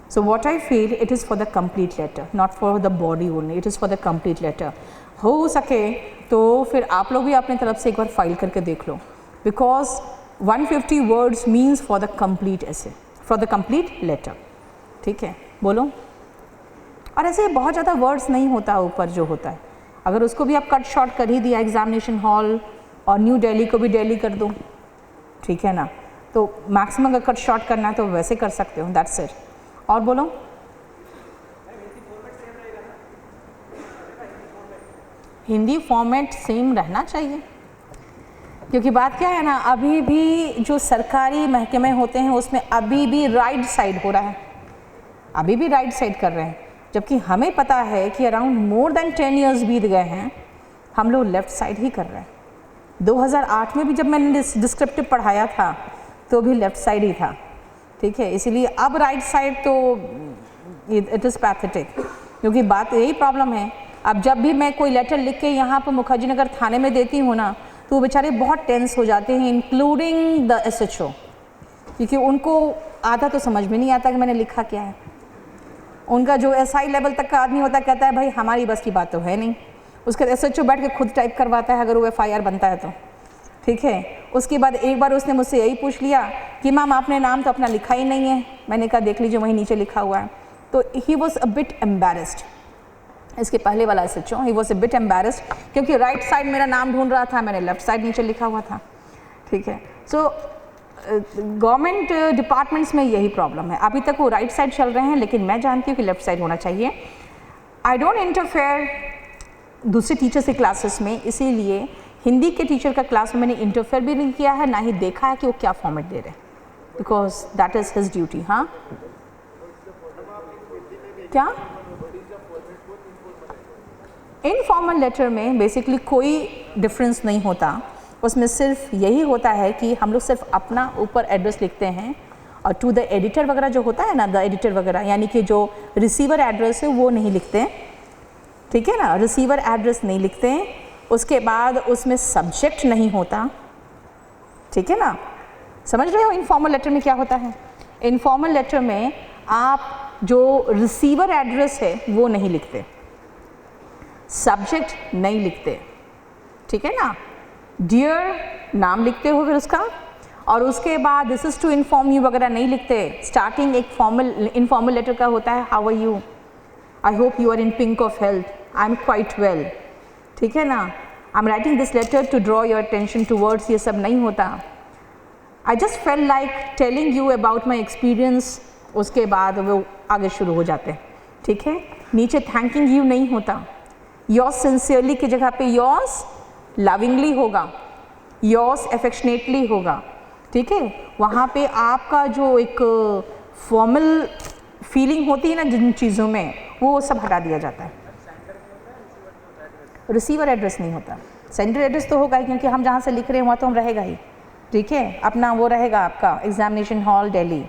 So what I feel, it is for the complete letter, not for the body only. It is for the complete letter. हो सके तो फिर आप लोग भी अपने तरफ से एक बार फाइल करके देख लो, because 150 words means for the complete essay, for the complete letter. ठीक है, बोलो। और ऐसे बहुत ज़्यादा वर्ड्स नहीं होता ऊपर जो होता है, अगर उसको भी आप कट शॉर्ट कर ही दिया एग्जामिनेशन हॉल और न्यू दिल्ली को भी दिल्ली कर दो, ठीक है ना। तो मैक्सिमम अगर कट शॉर्ट करना है तो वैसे कर सकते हो, दैट्स इट। और बोलो, हिंदी फॉर्मेट सेम रहना चाहिए, क्योंकि बात क्या है ना, अभी भी जो सरकारी महकमे होते हैं उसमें अभी भी राइट साइड हो रहा है, अभी भी राइट साइड कर रहे हैं, जबकि हमें पता है कि अराउंड मोर देन 10 ईयर्स बीत गए हैं, हम लोग लेफ़्ट साइड ही कर रहे हैं। 2008 में भी जब मैंने डिस्क्रिप्टिव पढ़ाया था तो भी लेफ़्ट साइड ही था, ठीक है। इसीलिए अब राइट साइड तो इट इज़ पैथेटिक, क्योंकि बात यही प्रॉब्लम है। अब जब भी मैं कोई लेटर लिख के यहाँ पर मुखर्जी नगर थाने में देती हूँ ना, तो वो बेचारे बहुत टेंस हो जाते हैं, इंक्लूडिंग द SHO, क्योंकि उनको आधा तो समझ में नहीं आता कि मैंने लिखा क्या है। उनका जो SI लेवल तक का आदमी होता है कहता है भाई हमारी बस की बात तो है नहीं, उसके SHO बैठ के खुद टाइप करवाता है अगर वो FIR बनता है तो, ठीक है। उसके बाद एक बार उसने मुझसे यही पूछ लिया कि मैम आपने नाम तो अपना लिखा ही नहीं है। मैंने कहा देख लीजिए वहीं नीचे लिखा हुआ है। तो he was a bit embarrassed, इसके पहले वाला SHO, he was a bit embarrassed, क्योंकि राइट साइड मेरा नाम ढूंढ रहा था, मैंने लेफ्ट साइड नीचे लिखा हुआ था, ठीक है। सो गवर्नमेंट डिपार्टमेंट्स में यही प्रॉब्लम है, अभी तक वो राइट साइड चल रहे हैं, लेकिन मैं जानती हूँ कि लेफ्ट साइड होना चाहिए। आई डोंट इंटरफेयर दूसरे टीचर से क्लासेस में, इसीलिए हिंदी के टीचर का क्लास में मैंने इंटरफेयर भी नहीं किया है, ना ही देखा है कि वो क्या फॉर्मेट दे रहे हैं, because that is his duty. हाँ क्या इनफॉर्मल लेटर में बेसिकली कोई डिफरेंस नहीं होता, उसमें सिर्फ यही होता है कि हम लोग सिर्फ अपना ऊपर एड्रेस लिखते हैं, और टू द एडिटर वगैरह जो होता है ना, द एडिटर वगैरह, यानी कि जो रिसीवर एड्रेस है वो नहीं लिखते हैं, ठीक है ना, रिसीवर एड्रेस नहीं लिखते हैं। उसके बाद उसमें सब्जेक्ट नहीं होता, ठीक है ना। समझ रहे हो इनफॉर्मल लेटर में क्या होता है? इनफॉर्मल लेटर में आप जो रिसीवर एड्रेस है वो नहीं लिखते, सब्जेक्ट नहीं लिखते, ठीक है ना। डियर नाम लिखते हो फिर उसका, और उसके बाद this is to inform you वगैरह नहीं लिखते। स्टार्टिंग एक फॉर्मल इनफॉर्मल लेटर का होता है, how are you, I hope you are in pink of health, I am quite well, ठीक है ना। I am writing this letter to draw your attention towards, ये सब नहीं होता। I just feel like telling you about my experience, उसके बाद वो आगे शुरू हो जाते हैं, ठीक है। नीचे थैंकिंग यू नहीं होता, योर्स सिंसियरली की जगह पे योर्स लविंगली होगा, योर्स एफेक्शनेटली होगा, ठीक है। वहाँ पे आपका जो एक फॉर्मल फीलिंग होती है ना जिन चीज़ों में, वो सब हटा दिया जाता है। रिसीवर एड्रेस नहीं होता, सेंटर एड्रेस तो होगा ही, क्योंकि हम जहाँ से लिख रहे हैं वहाँ तो हम रहेगा ही, ठीक है। अपना वो रहेगा आपका एग्जामिनेशन हॉल दिल्ली,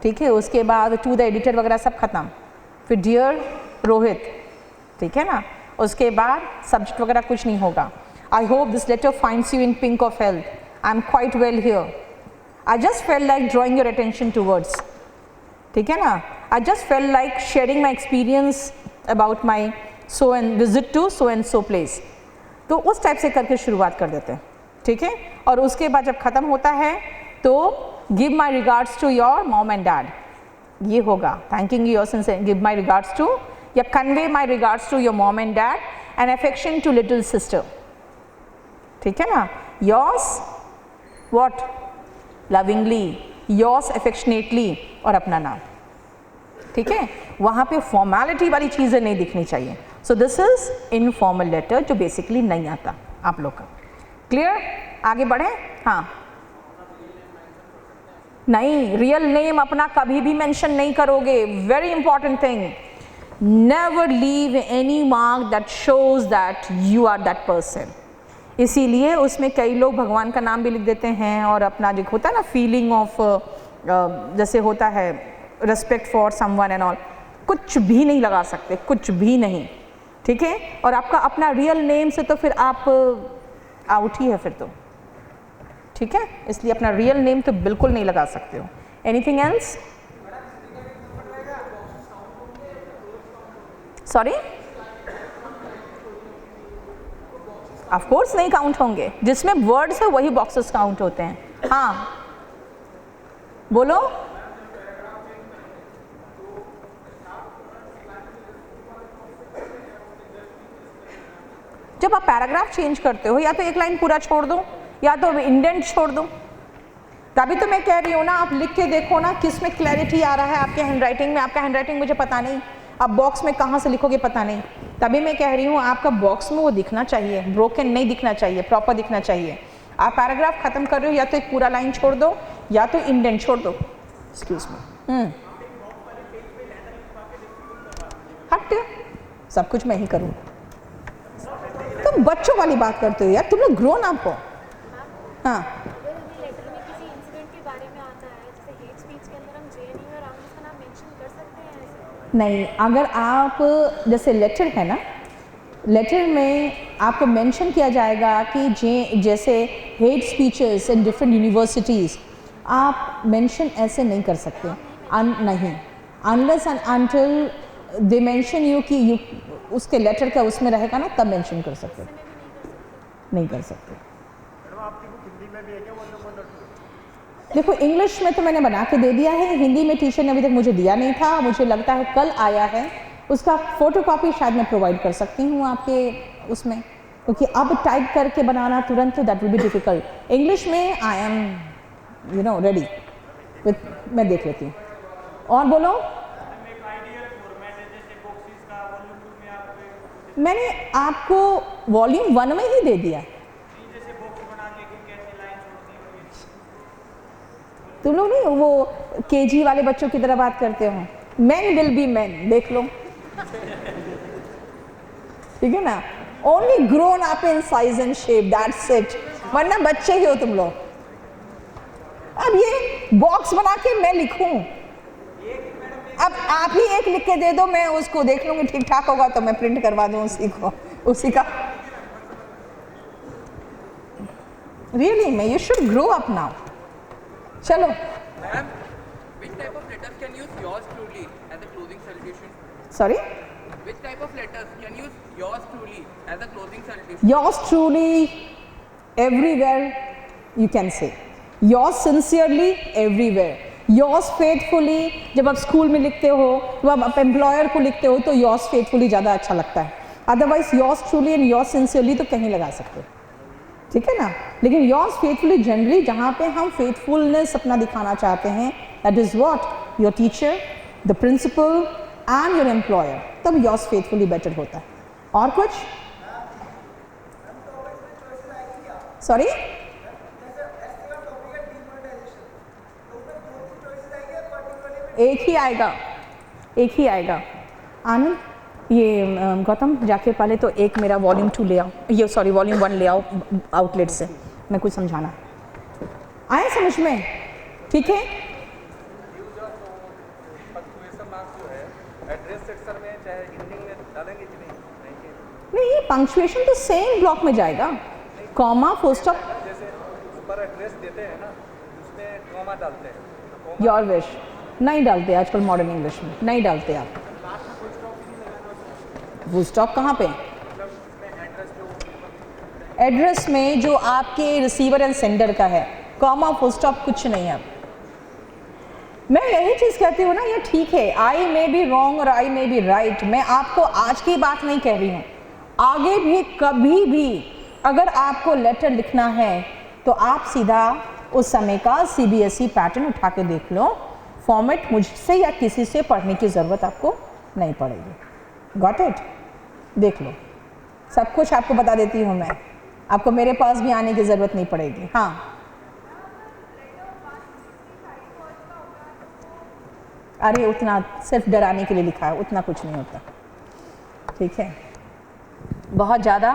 ठीक है। उसके बाद टू द एडिटर वगैरह सब खत्म, फिर डियर रोहित, ठीक है ना। उसके बाद सब्जेक्ट वगैरह कुछ नहीं होगा। I hope this letter finds you in pink of health, I am quite well here, I just feel like drawing your attention towards, ठीक है ना। I just feel like sharing my experience about my so and visit to so and so place. तो उस type से करके शुरुआत कर देते हैं, ठीक है। और उसके बाद जब ख़त्म होता है तो give my regards to your mom and dad, ये होगा thanking your sincere, give my regards to या convey my regards to your mom and dad and affection to little sister, ठीक है ना। Yours what lovingly, yours affectionately, और अपना नाम, ठीक है। वहाँ पे फॉर्मेलिटी वाली चीज़ें नहीं दिखनी चाहिए। So this is informal letter जो बेसिकली नहीं आता आप लोग का। क्लियर? आगे बढ़े। हाँ नहीं, रियल नेम अपना कभी भी मेंशन नहीं करोगे, very important thing. Never leave any mark that shows that you are that person. इसीलिए उसमें कई लोग भगवान का नाम भी लिख देते हैं, और अपना जो होता है ना फीलिंग ऑफ जैसे होता है respect for someone and all, कुछ भी नहीं लगा सकते, कुछ भी नहीं, ठीक है। और आपका अपना रियल नेम से तो फिर आप आउट ही है फिर तो, ठीक है। इसलिए अपना रियल नेम तो बिल्कुल नहीं लगा सकते हो। Anything else? Sorry, of course नहीं काउंट होंगे, जिसमें वर्ड्स है वही बॉक्सेस काउंट होते हैं। हाँ बोलो। जब आप पैराग्राफ चेंज करते हो या तो एक लाइन पूरा छोड़ दो या तो इंडेंट छोड़ दो। तभी तो मैं कह रही हूँ ना, आप लिख के देखो ना किस में क्लैरिटी आ रहा है आपके हैंडराइटिंग में। आपका हैंडराइटिंग मुझे पता नहीं, आप बॉक्स में कहाँ से लिखोगे पता नहीं। तभी मैं कह रही हूँ आपका बॉक्स में वो दिखना चाहिए, ब्रोकन नहीं दिखना चाहिए, प्रॉपर दिखना चाहिए। आप पैराग्राफ खत्म कर रहे हो, या तो एक पूरा लाइन छोड़ दो या तो इंडेंट छोड़ दो। एक्सक्यूज मी, हट, सब कुछ मैं ही करूँ। तुम बच्चों वाली बात करते हो यार, तुम लोग ग्रोन अप हो। हाँ, अगर हमें लेटर में किसी इंसिडेंट के बारे में आता है, जैसे हेट स्पीच के अंदर हम जेएनयू और आउटलेट्स का नाम मेंशन कर सकते हैं ऐसे? नहीं, अगर आप जैसे लेटर है ना, लेटर में आपको मेंशन किया जाएगा कि जैसे hate speeches in different universities, आप मेंशन ऐसे नहीं कर सकते। नहीं, unless and until they mention you कि यू उसके लेटर का उसमें रहेगा ना, तब मेंशन कर सकते। नहीं कर सकते। देखो, इंग्लिश में तो मैंने बना के दे दिया है, हिंदी में टीचर ने अभी तक मुझे दिया नहीं था, मुझे लगता है कल आया है। उसका फोटोकॉपी शायद मैं प्रोवाइड कर सकती हूँ आपके उसमें, क्योंकि अब टाइप करके बनाना तुरंत that will be difficult. English में आई एम रेडी विथ, मैं देख लेती हूँ। और बोलो, मैंने आपको वॉल्यूम 1 में ही दे दिया। तुम लोग नहीं वो केजी वाले बच्चों की तरह बात करते हो, मैन विल बी मैन, देख लो, ठीक है ना। Only grown up in size and shape, that's it, वरना बच्चे ही हो तुम लोग। अब ये बॉक्स बना के मैं लिखूं, अब आप ही एक लिख के दे दो, मैं उसको देख लूंगी, ठीक ठाक होगा तो मैं प्रिंट करवा दूं उसी का। रियली में you should grow up now. चलो, Ma'am, which type of letters can use yours truly as a closing salutation? Sorry, Which type of letters can use yours truly as a closing salutation? yours truly everywhere you can say, yours sincerely everywhere, yours faithfully जब आप school में लिखते हो, जब आप employer को लिखते हो तो yours faithfully ज़्यादा अच्छा लगता है। Otherwise yours truly and yours sincerely तो कहीं लगा सकते हो, ठीक है ना। लेकिन yours faithfully जनरली जहाँ पे हम फेथफुलनेस अपना दिखाना चाहते हैं, that is what your teacher, the principal and your employer, तब yours faithfully बेटर होता है। और कुछ? सॉरी, एक ही आएगा, एक ही आएगा। आनंद, ये गौतम जाके पहले तो एक मेरा वॉल्यूम 2 ले आओ, ये सॉरी वॉल्यूम 1 ले आओ आउटलेट से, मैं कुछ समझाना आया समझ में, ठीक है। नहीं, पंक्चुएशन तो सेम ब्लॉक में जाएगा, कॉमा फुल स्टॉप, जैसे ऊपर एड्रेस देते हैं ना, उसमें कॉमा डालते हैं। योर विश नहीं डालते आजकल मॉडर्न इंग्लिश में, नहीं डालते आप। फुल स्टॉप कहाँ पे? एड्रेस में जो आपके रिसीवर एंड सेंडर का है, कॉमा फुल स्टॉप कुछ नहीं है। मैं यही चीज़ कहती हूँ ना, ये ठीक है, आई मे बी रॉन्ग और आई मे बी राइट। मैं आपको आज की बात नहीं कह रही हूँ, आगे भी कभी भी अगर आपको लेटर लिखना है तो आप सीधा उस समय का CBSE पैटर्न उठा के देख लो, फॉर्मेट मुझसे या किसी से पढ़ने की ज़रूरत आपको नहीं पड़ेगी। Got it? देख लो, सब कुछ आपको बता देती हूँ मैं, आपको मेरे पास भी आने की ज़रूरत नहीं पड़ेगी। हाँ, अरे उतना सिर्फ डराने के लिए लिखा है, उतना कुछ नहीं होता, ठीक है। बहुत ज़्यादा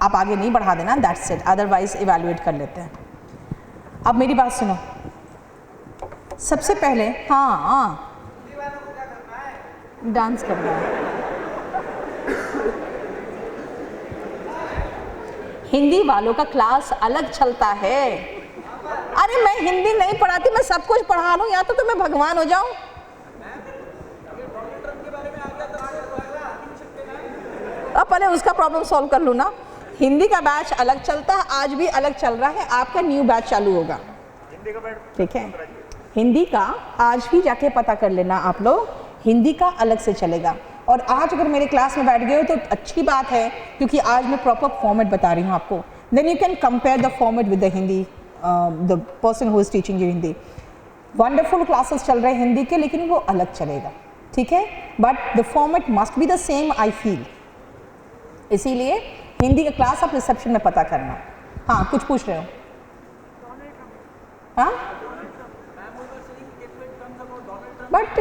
आप आगे नहीं बढ़ा देना, दैट्स इट, अदरवाइज इवैल्यूएट कर लेते हैं। अब मेरी बात सुनो, सबसे पहले हाँ डांस करना है। हिंदी वालों का क्लास अलग चलता है। अरे मैं हिंदी नहीं पढ़ाती, मैं सब कुछ पढ़ा लूँ, या तो मैं भगवान हो जाऊं। अब पहले उसका प्रॉब्लम सॉल्व कर लूँ ना। हिंदी का बैच अलग चलता है, आज भी अलग चल रहा है, आपका न्यू बैच चालू होगा, ठीक है। हिंदी का आज भी जाके पता कर लेना आप लोग, हिंदी का अलग से चलेगा। और आज अगर मेरे क्लास में बैठ गए हो तो अच्छी बात है, क्योंकि आज मैं प्रॉपर फॉर्मेट बता रही हूँ आपको। then you can compare the format with the Hindi, the person who is teaching you Hindi. Wonderful classes चल रहे हैं हिंदी के, लेकिन वो अलग चलेगा, ठीक है, but the format must be the same I feel. इसीलिए हिंदी का क्लास आप रिसेप्शन में पता करना. हाँ, कुछ पूछ रहे हो? हाँ, बट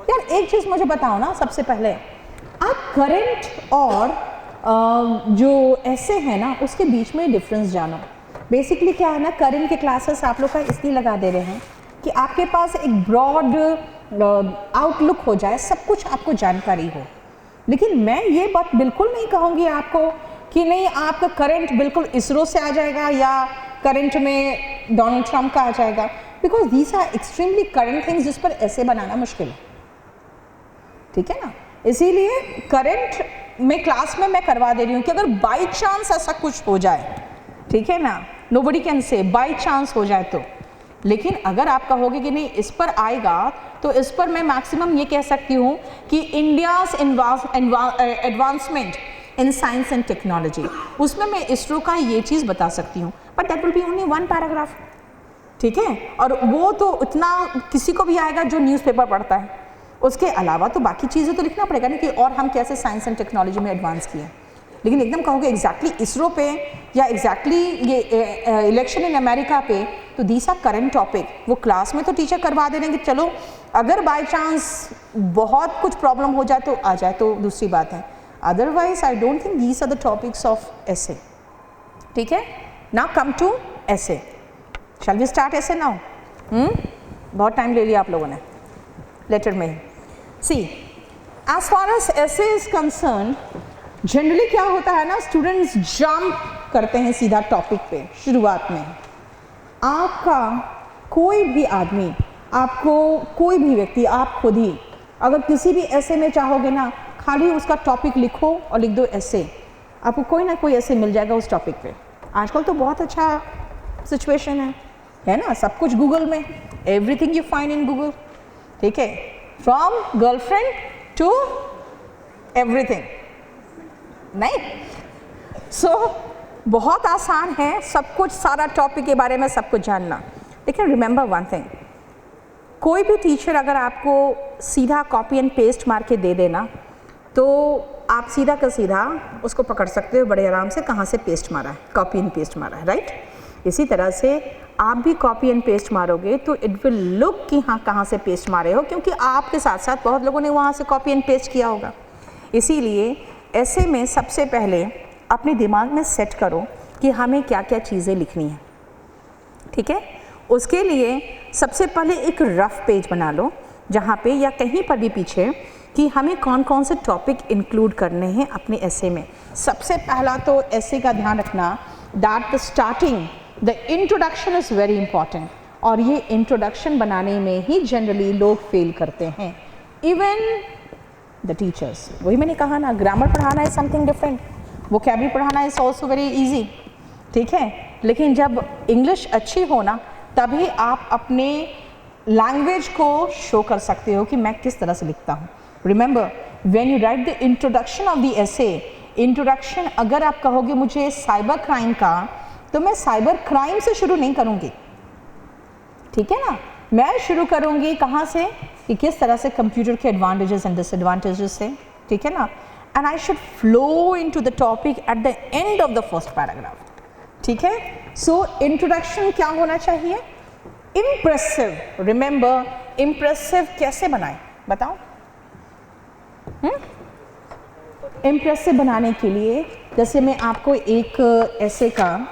यार एक चीज़ मुझे बताओ ना, सबसे पहले आप करंट और जो ऐसे हैं ना उसके बीच में डिफरेंस जानो. बेसिकली क्या है ना, करंट के क्लासेस आप लोग का इसलिए लगा दे रहे हैं कि आपके पास एक ब्रॉड आउटलुक हो जाए, सब कुछ आपको जानकारी हो. लेकिन मैं ये बात बिल्कुल नहीं कहूँगी आपको कि नहीं आपका करंट बिल्कुल इसरो से आ जाएगा या करंट में डोनाल्ड ट्रंप का आ जाएगा, because these are extremely current things जिस पर ऐसे बनाना मुश्किल है, ठीक है ना. इसीलिए करंट में क्लास में मैं करवा दे रही हूँ कि अगर बाई चांस ऐसा कुछ हो जाए, ठीक है ना, nobody can say by chance हो जाए तो. लेकिन अगर आप कहोगे कि नहीं इस पर आएगा, तो इस पर मैं मैक्सिमम ये कह सकती हूँ कि India's advancement in science and technology, उसमें मैं इसरो का ये चीज़ बता सकती हूँ, but that will be only 1 paragraph, ठीक है. और वो तो इतना किसी को भी आएगा जो न्यूज़पेपर पढ़ता है. उसके अलावा तो बाकी चीज़ें तो लिखना पड़ेगा ना कि और हम कैसे साइंस एंड टेक्नोलॉजी में एडवांस किए. लेकिन एकदम कहोगे एग्जैक्टली इसरो पे या एग्जैक्टली ये इलेक्शन इन अमेरिका पे, तो दीस आर करंट टॉपिक. वो क्लास में तो टीचर करवा दे रहे हैं कि चलो अगर बाय चांस बहुत कुछ प्रॉब्लम हो जाए तो आ जाए, तो दूसरी बात है. Otherwise I don't think these are the topics of essay, ठीक है. Now come to essay. Shall we start essay now? बहुत टाइम ले लिया आप लोगों ने. लेटर में see as far as essay is concern, generally क्या होता है ना, स्टूडेंट्स जंप करते हैं सीधा टॉपिक पे शुरुआत में. आपका कोई भी आदमी, आपको कोई भी व्यक्ति, आप खुद ही अगर किसी भी ऐसे में चाहोगे ना, खाली उसका टॉपिक लिखो और लिख दो ऐसे, आपको कोई ना कोई ऐसे मिल जाएगा उस टॉपिक पे. आजकल तो बहुत अच्छा सिचुएशन है ना, सब कुछ गूगल में, everything you find in Google, ठीक है, फ्रॉम गर्लफ्रेंड टू एवरीथिंग. नहीं, सो बहुत आसान है सब कुछ, सारा टॉपिक के बारे में सब कुछ जानना. लेकिन रिमेंबर वन थिंग, कोई भी टीचर अगर आपको सीधा कॉपी एंड पेस्ट मार के दे देना, तो आप सीधा का सीधा उसको पकड़ सकते हो बड़े आराम से, कहाँ से पेस्ट मारा है, कॉपी एंड पेस्ट मारा है, राइट. इसी तरह से आप भी कॉपी एंड पेस्ट मारोगे तो इट विल लुक कि हाँ कहाँ से पेस्ट मारे हो, क्योंकि आपके साथ साथ बहुत लोगों ने वहाँ से कॉपी एंड पेस्ट किया होगा. इसीलिए ऐसे में सबसे पहले अपने दिमाग में सेट करो कि हमें क्या क्या चीज़ें लिखनी है, ठीक है. उसके लिए सबसे पहले एक रफ पेज बना लो, जहाँ पे या कहीं पर भी पीछे कि हमें कौन कौन से टॉपिक इंक्लूड करने हैं अपने ऐसे में. सबसे पहला तो ऐसे का ध्यान रखना that the starting, the introduction is very important. और ये इंट्रोडक्शन बनाने में ही जनरली लोग फेल करते हैं, इवन द टीचर्स. वही मैंने कहा ना, ग्रामर पढ़ाना है समथिंग डिफरेंट, वोकैबुलरी पढ़ाना इज़ ऑल्सो वेरी ईजी, ठीक है. लेकिन जब इंग्लिश अच्छी हो ना, तभी आप अपने लैंग्वेज को शो कर सकते हो कि मैं किस तरह से लिखता हूँ. Remember when you right the introduction of the essay, introduction अगर आप कहोगे मुझे साइबर क्राइम का, तो मैं साइबर क्राइम से शुरू नहीं करूँगी, ठीक है ना. मैं शुरू करूँगी कहाँ से, कि किस तरह से कंप्यूटर के एडवांटेजेस एंड डिसएडवांटेजेस से, ठीक है ना. And I should flow into the topic at the end of the first paragraph, ठीक है. सो इंट्रोडक्शन क्या होना चाहिए, इम्प्रेसिव. रिमेंबर इम्प्रेसिव कैसे बनाएं, बताओ. इम्प्रेसिव बनाने के लिए जैसे मैं आपको एक ऐसे का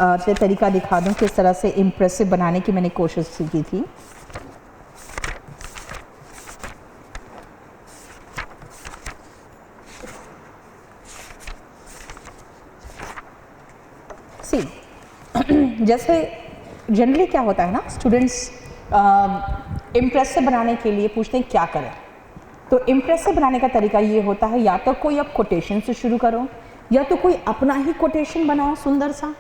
तरीका दिखा दूं, किस तरह से इम्प्रेसिव बनाने की मैंने कोशिश की थी. सी जैसे जनरली क्या होता है ना, स्टूडेंट्स इम्प्रेसिव बनाने के लिए पूछते हैं क्या करें. तो इम्प्रेसिव बनाने का तरीका ये होता है, या तो कोई आप कोटेशन से शुरू करो, या तो कोई अपना ही कोटेशन बनाओ सुंदर सा,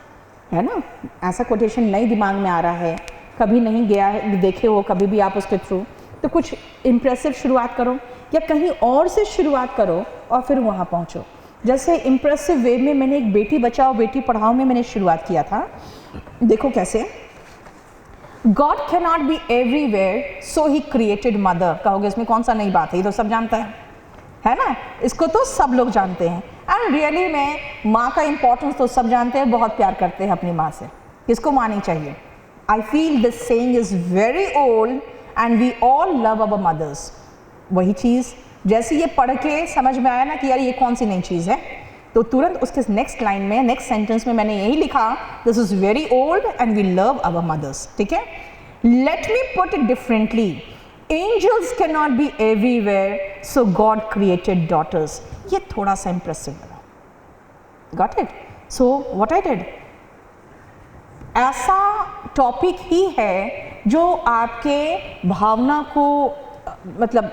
है ना. ऐसा कोटेशन नई दिमाग में आ रहा है, कभी नहीं गया है, देखे हो कभी भी आप उसके थ्रू, तो कुछ इम्प्रेसिव शुरुआत करो, या कहीं और से शुरुआत करो और फिर वहाँ पहुँचो. जैसे इम्प्रेसिव वे में मैंने एक बेटी बचाओ बेटी पढ़ाओ में मैंने शुरुआत किया था। देखो कैसे, God can not be everywhere so he created mother. कहोगे इसमें कौन सा नई बात है, ये तो सब जानता है ना, इसको तो सब लोग जानते हैं। एंड रियली में माँ का इंपॉर्टेंस तो सब जानते हैं, बहुत प्यार करते हैं अपनी माँ से, किसको मानी चाहिए। I feel this saying is very old and we all love our mothers. वही चीज़ जैसे ये पढ़ के समझ में आया ना कि यार ये कौन सी नई चीज़ है, तो तुरंत उसके नेक्स्ट लाइन में, नेक्स्ट सेंटेंस में मैंने यही लिखा, this is very old and we love our mothers. ठीक है, let me put it differently, angels can not be everywhere so God created daughters. ये थोड़ा सा इंप्रेसिव लगा, got it. So what I did, ऐसा टॉपिक ही है जो आपके भावना को मतलब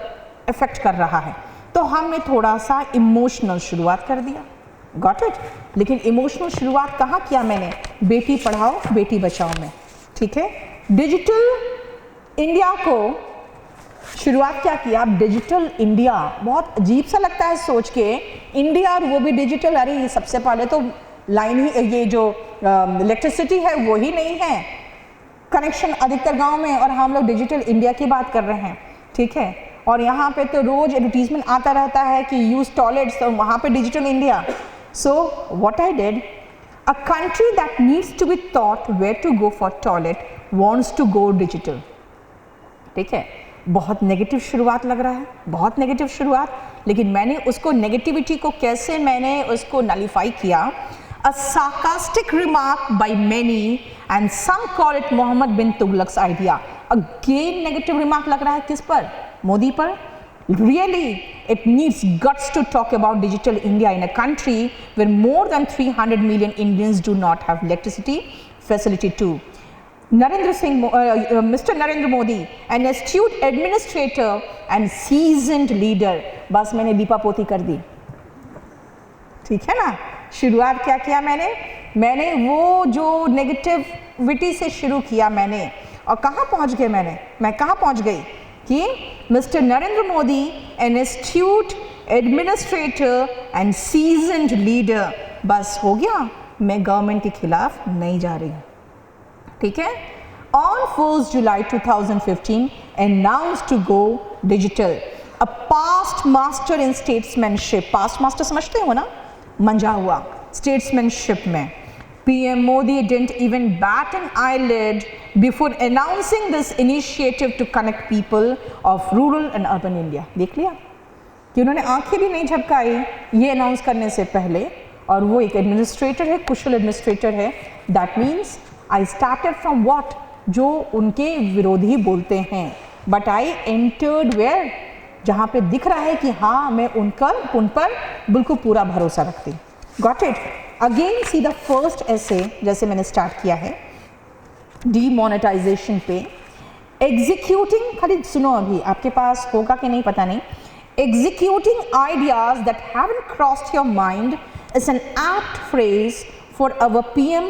इफेक्ट कर रहा है, तो हमने थोड़ा सा इमोशनल शुरुआत कर दिया, गॉट इट। लेकिन इमोशनल शुरुआत कहाँ किया मैंने, बेटी पढ़ाओ बेटी बचाओ में। ठीक है, डिजिटल इंडिया को शुरुआत क्या किया, डिजिटल इंडिया। बहुत अजीब सा लगता है सोच के, इंडिया और वो भी डिजिटल। अरे सबसे पहले तो लाइन ही, ये जो इलेक्ट्रिसिटी है वो ही नहीं है, कनेक्शन अधिकतर गांव में, और हम लोग डिजिटल इंडिया की बात कर रहे हैं। ठीक है, और यहाँ पे तो रोज एडवर्टीजमेंट आता रहता है कि यूज टॉयलेट्स, तो वहाँ पे digital India. So what I did, a country that needs to be thought where to go for toilet wants to go digital. ठीक है, बहुत नेगेटिव शुरुआत लग रहा है, बहुत नेगेटिव शुरुआत, लेकिन मैंने उसको नेगेटिविटी को कैसे मैंने उसको नलीफाई किया। A sarcastic remark by many and some call it Mohammed bin Tughlaq's idea. Again negative remark लग रहा है किस पर, मोदी पर। Really, it needs guts to talk about digital India in a country where more than 300 million Indians do not have electricity facility too. Mr. Narendra Modi, an astute administrator and seasoned leader. बस मैंने दीपा पोती कर दी। ठीक है ना, शुरुआत क्या किया मैंने वो जो नेगेटिविटी से शुरू किया मैंने, और कहाँ पहुँच गए मैं कहाँ पहुँच गई कि Mister Narendra Modi, an astute administrator and seasoned leader. बस हो गया, मैं गवर्नमेंट के खिलाफ नहीं जा रही हूँ। ठीक है, on 1 July 2015 announced to go digital, a past master in statesmanship। Past master समझते हो ना, मंजा हुआ स्टेट्समैनशिप में। PM Modi didn't even bat an eyelid before announcing this initiative to connect people of rural and urban India। देख लिया कि उन्होंने आंखें भी नहीं झपकाई ये अनाउंस करने से पहले, और वो एक एडमिनिस्ट्रेटर है, कुशल एडमिनिस्ट्रेटर है। That means I started from what, जो उनके विरोधी बोलते हैं, बट आई एंटर्ड वेयर, जहाँ पे दिख रहा है कि हाँ मैं उन पर बिल्कुल पूरा भरोसा रखती। Got it. Again see the first ऐसे, जैसे मैंने स्टार्ट किया है डीमोनेटाइजेशन पे, एग्जीक्यूटिंग, खाली सुनो अभी आपके पास होगा कि नहीं पता नहीं, executing ideas that haven't crossed your mind is an apt phrase for our PM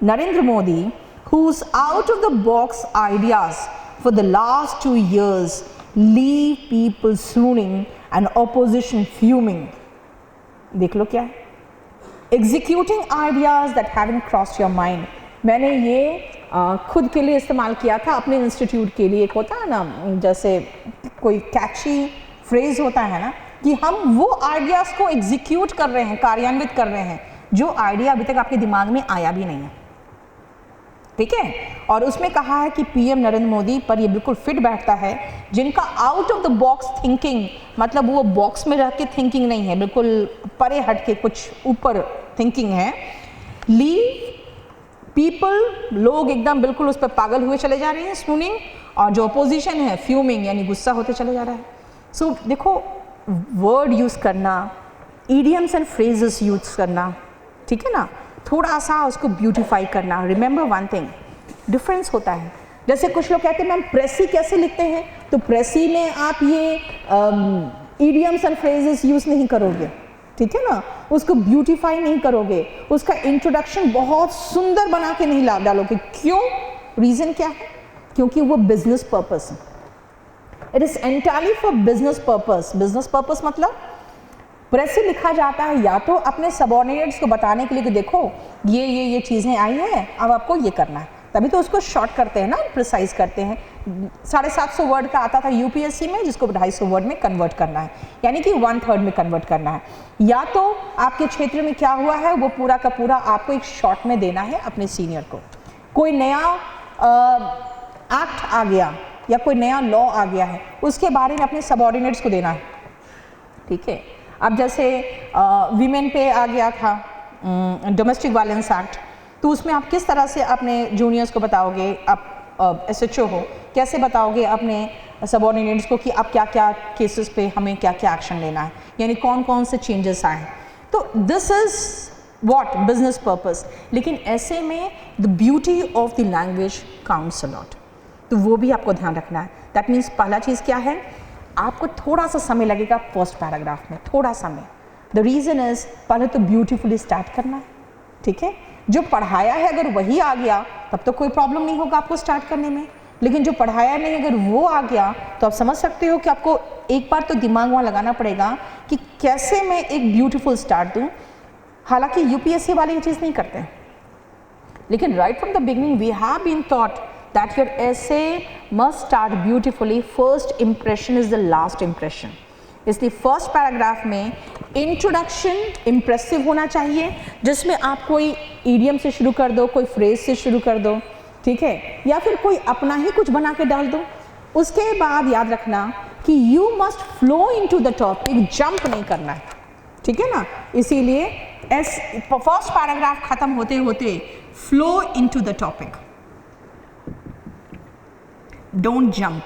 Narendra Modi, whose out of the box ideas for the last 2 years leave people swooning and opposition fuming। देख लो क्या है, executing ideas that haven't crossed your mind. मैंने ये खुद के लिए इस्तेमाल किया था, अपने इंस्टीट्यूट के लिए। एक होता है ना, जैसे कोई कैची फ्रेज होता है ना, कि हम वो आइडियाज को एग्जीक्यूट कर रहे हैं, कार्यान्वित कर रहे हैं, जो आइडिया अभी तक आपके दिमाग में आया भी नहीं है। ठीक है, और उसमें कहा है कि PM नरेंद्र मोदी पर ये बिल्कुल फिट बैठता है, जिनका out of the box thinking, मतलब वो बॉक्स में रह के थिंकिंग नहीं है, बिल्कुल परे हट के कुछ ऊपर थिंकिंग है। लीव पीपल, लोग एकदम बिल्कुल उस पर पागल हुए चले जा रहे हैं, स्नूनिंग, और जो अपोजिशन है फ्यूमिंग, यानी गुस्सा होते चले जा रहा है। सो देखो, वर्ड यूज़ करना, ईडियम्स एंड फ्रेजेस यूज़ करना, ठीक है ना, थोड़ा सा उसको ब्यूटीफाई करना। रिमेंबर वन थिंग, डिफरेंस होता है। जैसे कुछ लोग कहते हैं मैम प्रेसी कैसे लिखते हैं, तो प्रेसी में आप ये ईडियम्स एंड फ्रेजेस यूज़ नहीं करोगे, ठीक है ना, उसको ब्यूटीफाई नहीं करोगे, उसका इंट्रोडक्शन बहुत सुंदर बना के नहीं डालोगे। क्यों? रीज़न क्या है? क्योंकि वो बिजनेस पर्पस है। It is entirely for business purpose. Business purpose मतलब प्रेसी लिखा जाता है या तो अपने सबऑर्डिनेट्स को बताने के लिए कि देखो ये चीज़ें आई हैं, अब आपको ये करना है, तभी तो उसको शॉर्ट करते हैं ना, प्रिसाइज करते हैं। 750 वर्ड का आता था यूपीएससी में, जिसको 250 वर्ड में कन्वर्ट करना है, यानी कि 1/3 में कन्वर्ट करना है। या तो आपके क्षेत्र में क्या हुआ है वो पूरा का पूरा आपको एक शॉर्ट में देना है अपने सीनियर को। कोई नया एक्ट आ गया या कोई नया लॉ आ गया है, उसके बारे में अपने सबऑर्डिनेट्स को देना है, ठीक है। अब जैसे वीमेन पे आ गया था डोमेस्टिक वायलेंस एक्ट, तो उसमें आप किस तरह से अपने जूनियर्स को बताओगे, आप एसएचओ हो, कैसे बताओगे अपने सबऑर्डिनेट्स को कि अब क्या क्या केसेस पे हमें क्या क्या एक्शन लेना है, यानी कौन कौन से चेंजेस आए। तो this is what business purpose. लेकिन ऐसे में the beauty of the language counts a lot, तो वो भी आपको ध्यान रखना है। दैट मीन्स पहला चीज़ क्या है, आपको थोड़ा सा समय लगेगा फर्स्ट पैराग्राफ में, थोड़ा समय। द रीज़न इज़ पहले तो ब्यूटीफुली स्टार्ट करना है, ठीक है। जो पढ़ाया है अगर वही आ गया तब तो कोई प्रॉब्लम नहीं होगा आपको स्टार्ट करने में, लेकिन जो पढ़ाया नहीं अगर वो आ गया तो आप समझ सकते हो कि आपको एक बार तो दिमाग वहाँ लगाना पड़ेगा कि कैसे मैं एक ब्यूटीफुल स्टार्ट दूँ। हालांकि यूपीएससी वाले ये चीज़ नहीं करते हैं, लेकिन right from the beginning we have been thought that your essay must start beautifully. First impression is the last impression. इसलिए फर्स्ट पैराग्राफ में इंट्रोडक्शन इम्प्रेसिव होना चाहिए, जिसमें आप कोई ईडियम से शुरू कर दो, कोई फ्रेज से शुरू कर दो, ठीक है, या फिर कोई अपना ही कुछ बना के डाल दो। उसके बाद याद रखना कि you must flow into the topic, jump नहीं करना है, ठीक है ना। इसीलिए फर्स्ट पैराग्राफ खत्म होते होते flow into the topic, don't jump,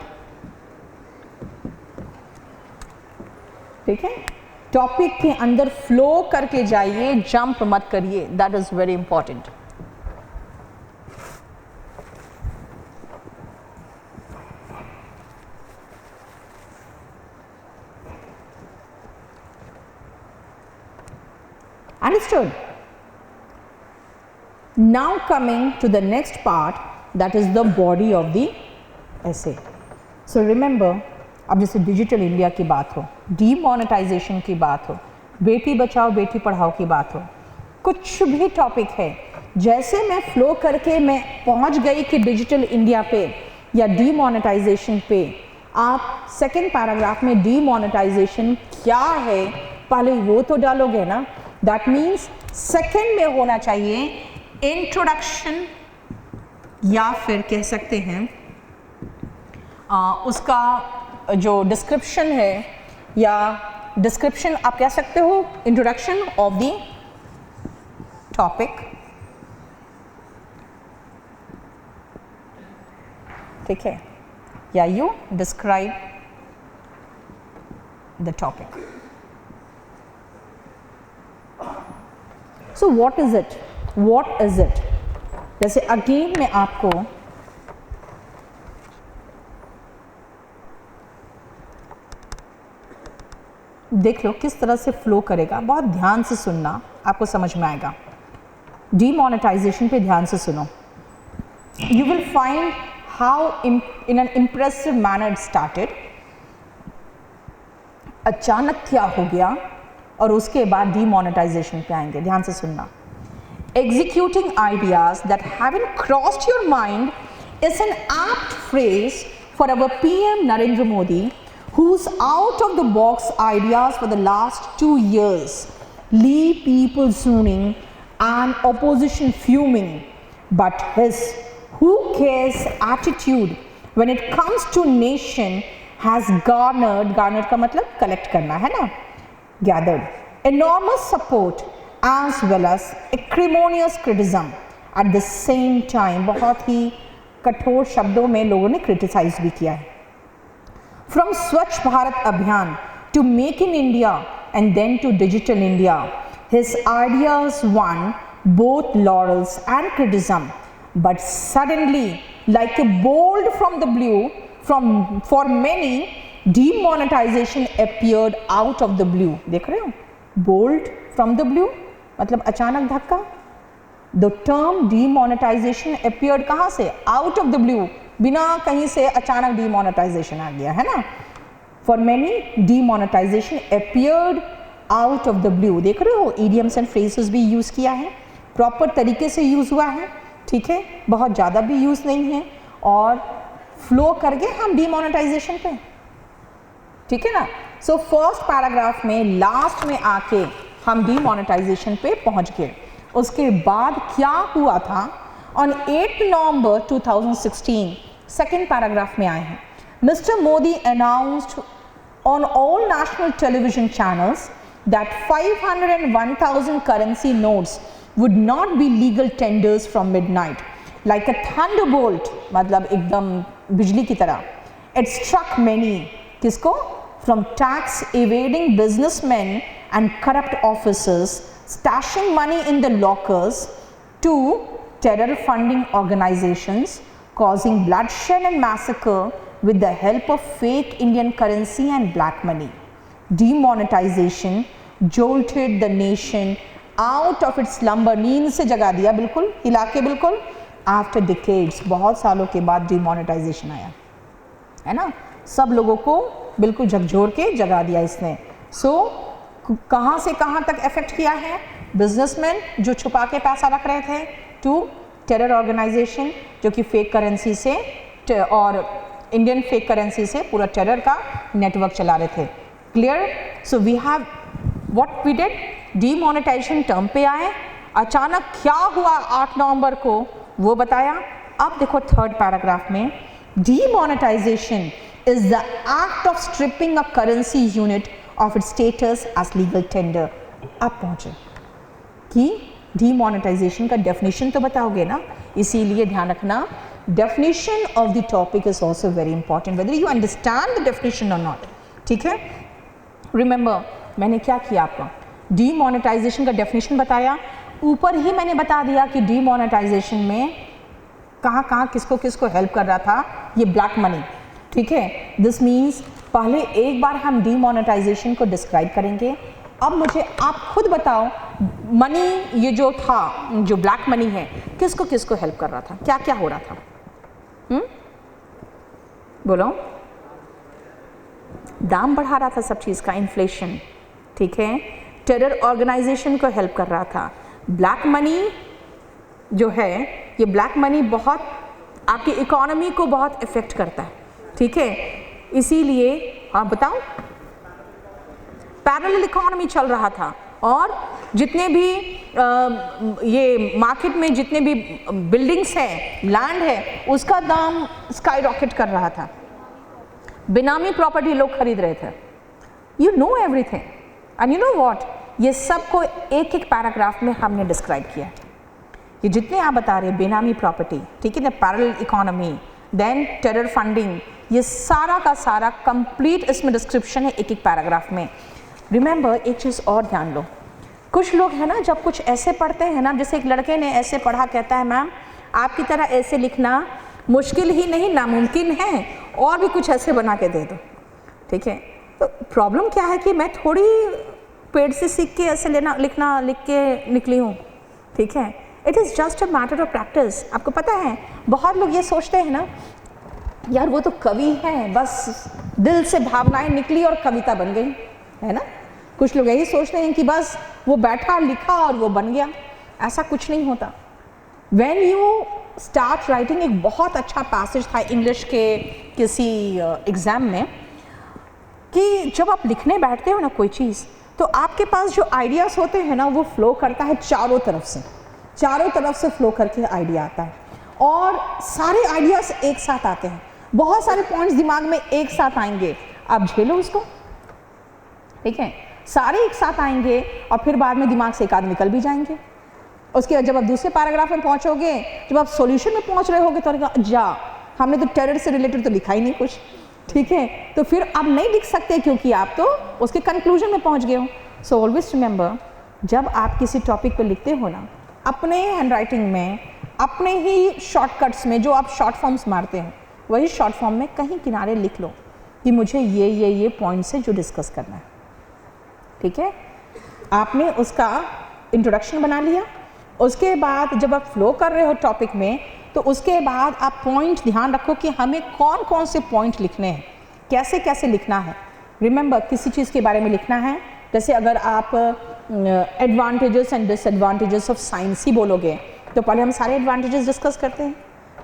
ठीक है। टॉपिक के अंदर फ्लो करके जाइए, जंप मत करिए, that is very important. Understood? Now coming to the next part, that is the body of the essay. So remember, अब जैसे डिजिटल इंडिया की बात हो, डीमोनेटाइजेशन की बात हो, बेटी बचाओ बेटी पढ़ाओ की बात हो, कुछ भी टॉपिक है, जैसे मैं फ्लो करके मैं पहुंच गई कि डिजिटल इंडिया पे या डीमोनेटाइजेशन पे, आप सेकंड पैराग्राफ में डीमोनेटाइजेशन क्या है पहले वो तो डालोगे ना। दैट मीन्स सेकंड में होना चाहिए इंट्रोडक्शन, या फिर कह सकते हैं उसका जो डिस्क्रिप्शन है, या डिस्क्रिप्शन आप कह सकते हो इंट्रोडक्शन ऑफ द टॉपिक, ठीक है, या you describe the topic. So what is it, what is it. जैसे अगेन मैं आपको देख लो किस तरह से फ्लो करेगा, बहुत ध्यान से सुनना, आपको समझ में आएगा। डीमोनेटाइजेशन पे ध्यान से सुनो, you will find how in an impressive manner it started. अचानक क्या हो गया और उसके बाद डीमोनेटाइजेशन पे आएंगे, ध्यान से सुनना। Executing ideas that haven't crossed your mind is an apt phrase for our PM Narendra Modi, whose out-of-the-box ideas for the last 2 years leave people swooning and opposition fuming. But his "who cares" attitude when it comes to nation has garnered का मतलब collect करना है ना, gathered enormous support as well as acrimonious criticism at the same time। बहुत ही कठोर शब्दों में लोगों ने क्रिटिसाइज भी किया है। From स्वच्छ भारत अभियान to Make in India and then to Digital India, his ideas won both laurels and criticism, but suddenly, like a bolt from the blue, for many, demonetization appeared out of the blue। देख रहे हो, bolt from the blue मतलब अचानक धक्का। The term demonetisation appeared कहाँ से, out of the blue, बिना कहीं से अचानक डीमोनेटाइजेशन आ गया है ना। For many demonetization appeared out of the blue, देख रहे हो इडियम्स एंड फ्रेजेस भी यूज़ किया है, प्रॉपर तरीके से यूज़ हुआ है, ठीक है, बहुत ज़्यादा भी यूज़ नहीं है, और फ्लो कर गए हम डीमोनेटाइजेशन पे, ठीक है ना। सो फर्स्ट पैराग्राफ में लास्ट में आके हम डीमोनेटाइजेशन पे पहुंच गए। उसके बाद क्या हुआ था, ऑन 8 नवंबर 2016 सेकेंड पैराग्राफ में आए हैं, mister Modi announced on all national television channels that 501,000 currency notes would not be legal tenders from midnight like a thunderbolt, मतलब एकदम बिजली की तरह। It struck many, किसको? From tax evading businessmen and corrupt officers stashing money in the lockers to terror funding organizations causing bloodshed and massacre with the help of fake Indian currency and black money. Demonetization jolted the nation out of its slumber, नींद से जगा दिया, बिल्कुल हिला के, बिल्कुल after decades, बहुत सालों के बाद डिमोनेटाइजेशन आया, है ना, सब लोगों को बिल्कुल झकझोर के जगा दिया इसने। सो कहाँ से कहाँ तक इफेक्ट किया है, बिजनेसमैन जो छुपा के पैसा रख रहे थे, टू टेरर ऑर्गेनाइजेशन जो कि फेक करेंसी से और इंडियन फेक करेंसी से पूरा टेरर का नेटवर्क चला रहे थे। Clear? So we have what we did, demonetization term पे आए, अचानक क्या हुआ 8 नवंबर को वो बताया। अब देखो थर्ड पैराग्राफ में, demonetization is the act of stripping a currency unit of its status as legal tender. अब पहुंचे कि डीमोनेटाइजेशन का डेफिनेशन तो बताओगे ना, इसीलिए ध्यान रखना definition of the topic is also very important, whether you understand the definition or not, ठीक है। Remember मैंने क्या किया, आपका demonetization का definition बताया, ऊपर ही मैंने बता दिया कि demonetization में कहाँ कहाँ किसको किसको हेल्प कर रहा था, ये ब्लैक मनी, ठीक है। दिस मीन्स पहले एक बार हम demonetization को डिस्क्राइब करेंगे। अब मुझे आप खुद बताओ, मनी ये जो था, जो ब्लैक मनी है, किसको किसको हेल्प कर रहा था, क्या क्या हो रहा था? बोलो। दाम बढ़ा रहा था सब चीज़ का, इन्फ्लेशन, ठीक है। टेरर ऑर्गेनाइजेशन को हेल्प कर रहा था। ब्लैक मनी जो है, ये ब्लैक मनी बहुत आपकी इकोनॉमी को बहुत इफेक्ट करता है, ठीक है। इसीलिए आप बताओ, पैरेलल इकोनॉमी चल रहा था, और जितने भी ये मार्केट में जितने भी बिल्डिंग्स हैं, लैंड है, उसका दाम स्काई रॉकेट कर रहा था, बेनामी प्रॉपर्टी लोग खरीद रहे थे। You know everything and you know what, ये सब को एक एक पैराग्राफ में हमने डिस्क्राइब किया है। ये जितने आप बता रहे हैं, बेनामी प्रॉपर्टी, ठीक है ना, parallel economy, then terror funding, ये सारा का सारा कंप्लीट इसमें डिस्क्रिप्शन है एक एक पैराग्राफ में। रिमेंबर एक चीज़ और ध्यान लो, कुछ लोग हैं ना, जब कुछ ऐसे पढ़ते हैं ना, जैसे एक लड़के ने ऐसे पढ़ा, कहता है मैम आपकी तरह ऐसे लिखना मुश्किल ही नहीं नामुमकिन है, और भी कुछ ऐसे बना के दे दो, ठीक है। तो प्रॉब्लम क्या है कि मैं थोड़ी पेड़ से सीख के ऐसे लिख के निकली हूँ, ठीक है। It is just a matter of practice. आपको पता है बहुत लोग ये सोचते हैं ना, यार वो तो कवि हैं, बस दिल से भावनाएं निकली और कविता बन गई, है ना। कुछ लोग यही सोचते हैं कि बस वो बैठा लिखा और वो बन गया, ऐसा कुछ नहीं होता। व्हेन यू स्टार्ट राइटिंग, एक बहुत अच्छा पैसेज था इंग्लिश के किसी एग्ज़ाम में, कि जब आप लिखने बैठते हो ना कोई चीज़, तो आपके पास जो आइडियाज़ होते हैं ना, वो फ्लो करता है चारों तरफ से फ्लो करके आइडिया आता है, और सारे आइडियाज़ एक साथ आते हैं, बहुत सारे पॉइंट्स दिमाग में एक साथ आएंगे, आप झेलो उसको, ठीक है। सारे एक साथ आएंगे और फिर बाद में दिमाग से एक आध निकल भी जाएंगे। उसके बाद जब आप दूसरे पैराग्राफ में पहुंचोगे, जब आप सॉल्यूशन में पहुंच रहे होगे, तो जा हमने तो टेरर से रिलेटेड तो लिखा ही नहीं कुछ, ठीक है। तो फिर आप नहीं लिख सकते, क्योंकि आप तो उसके कंक्लूजन में पहुंच गए हो। सो ऑलवेज रिमेंबर, जब आप किसी टॉपिक पर लिखते हो ना, अपने हैंड राइटिंग में, अपने ही शॉर्टकट्स में, जो आप शॉर्ट फॉर्म्स मारते हैं, वही शॉर्ट फॉर्म में कहीं किनारे लिख लो कि मुझे ये पॉइंट्स है जो डिस्कस करना है, ठीक है। आपने उसका इंट्रोडक्शन बना लिया, उसके बाद जब आप फ्लो कर रहे हो टॉपिक में, तो उसके बाद आप पॉइंट ध्यान रखो कि हमें कौन कौन से पॉइंट लिखने हैं, कैसे कैसे लिखना है। रिमेंबर, किसी चीज़ के बारे में लिखना है जैसे अगर आप advantages and disadvantages of science ही बोलोगे तो पहले हम सारे एडवांटेजेस डिस्कस करते हैं,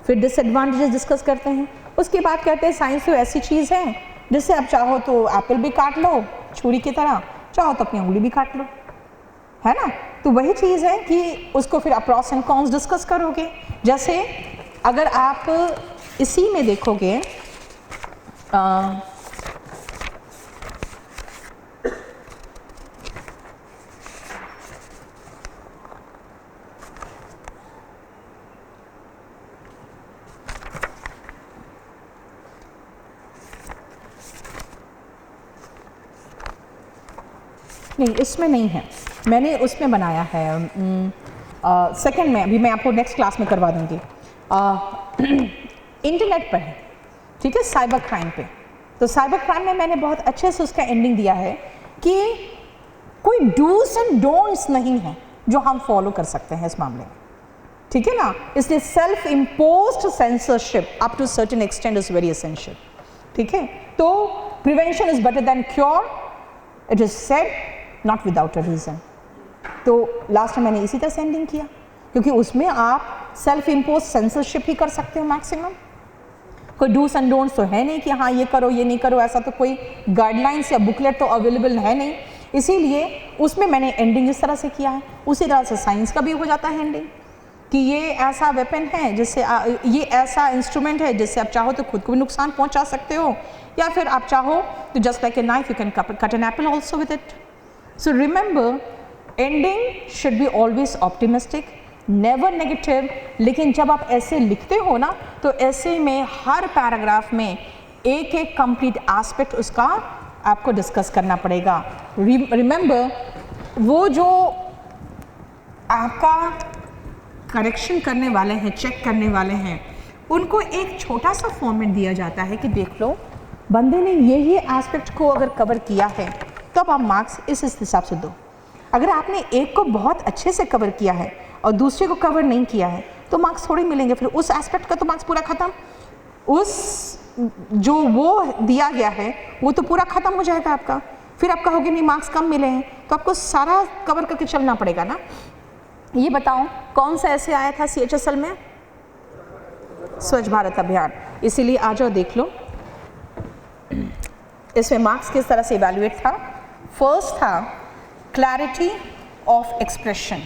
फिर डिसएडवांटेजेस डिस्कस करते हैं, उसके बाद कहते हैं साइंस तो ऐसी चीज़ है जिससे आप चाहो तो एप्पल भी काट लो छुरी की तरह, चाहो तो अपनी उंगली भी काट लो, है ना। तो वही चीज़ है कि उसको फिर आप प्रॉस एंड कॉन्स डिस्कस करोगे। जैसे अगर आप इसी में देखोगे नहीं, इसमें नहीं है, मैंने उसमें बनाया है सेकंड में, अभी मैं आपको नेक्स्ट क्लास में करवा दूंगी। इंटरनेट पर है, ठीक है, साइबर क्राइम पे। तो साइबर क्राइम में मैंने बहुत अच्छे से उसका एंडिंग दिया है कि कोई डूज एंड डोंट्स नहीं है जो हम फॉलो कर सकते हैं इस मामले में, ठीक है ना। इसलिए self imposed censorship up to certain extent is very essential, ठीक है। तो prevention is better than cure, it is said not without a reason. तो लास्ट में मैंने इसी तरह से एंडिंग किया, क्योंकि उसमें आप सेल्फ इम्पोज सेंसरशिप ही कर सकते हो मैक्सिमम। कोई डूस एंड डोंट्स तो है नहीं कि हाँ ये करो ये नहीं करो, ऐसा तो कोई गाइडलाइंस या बुकलेट तो अवेलेबल है नहीं। इसीलिए उसमें मैंने एंडिंग इस तरह से किया है। उसी तरह से साइंस का भी हो जाता है एंडिंग कि ये ऐसा वेपन है जिससे ये ऐसा इंस्ट्रूमेंट है जिससे आप चाहो तो खुद को भी नुकसान पहुंचा सकते हो, या फिर आप चाहो तो just like a knife you can cut an apple also with it. So remember, ending should be always optimistic, never negative. लेकिन जब आप ऐसे लिखते हो ना तो ऐसे में हर पैराग्राफ में एक एक कंप्लीट एस्पेक्ट उसका आपको डिस्कस करना पड़ेगा। रिमेंबर, वो जो आपका करेक्शन करने वाले हैं, चेक करने वाले हैं, उनको एक छोटा सा फॉर्मेट दिया जाता है कि देख लो बंदे ने ये एस्पेक्ट को अगर कवर किया है तो अब आप मार्क्स इस हिसाब से दो। अगर आपने एक को बहुत अच्छे से कवर किया है और दूसरे को कवर नहीं किया है तो मार्क्स थोड़े मिलेंगे, फिर उस एस्पेक्ट का तो मार्क्स पूरा ख़त्म, उस जो वो दिया गया है वो तो पूरा ख़त्म हो जाएगा आपका। फिर आप कहोगे नहीं मार्क्स कम मिले हैं, तो आपको सारा कवर करके चलना पड़ेगा ना। ये बताओ कौन सा ऐसे आया था CHSL में? स्वच्छ भारत अभियान। इसीलिए आ जाओ देख लो इसमें मार्क्स किस तरह से इवैल्यूएट था। फर्स्ट था clarity of expression.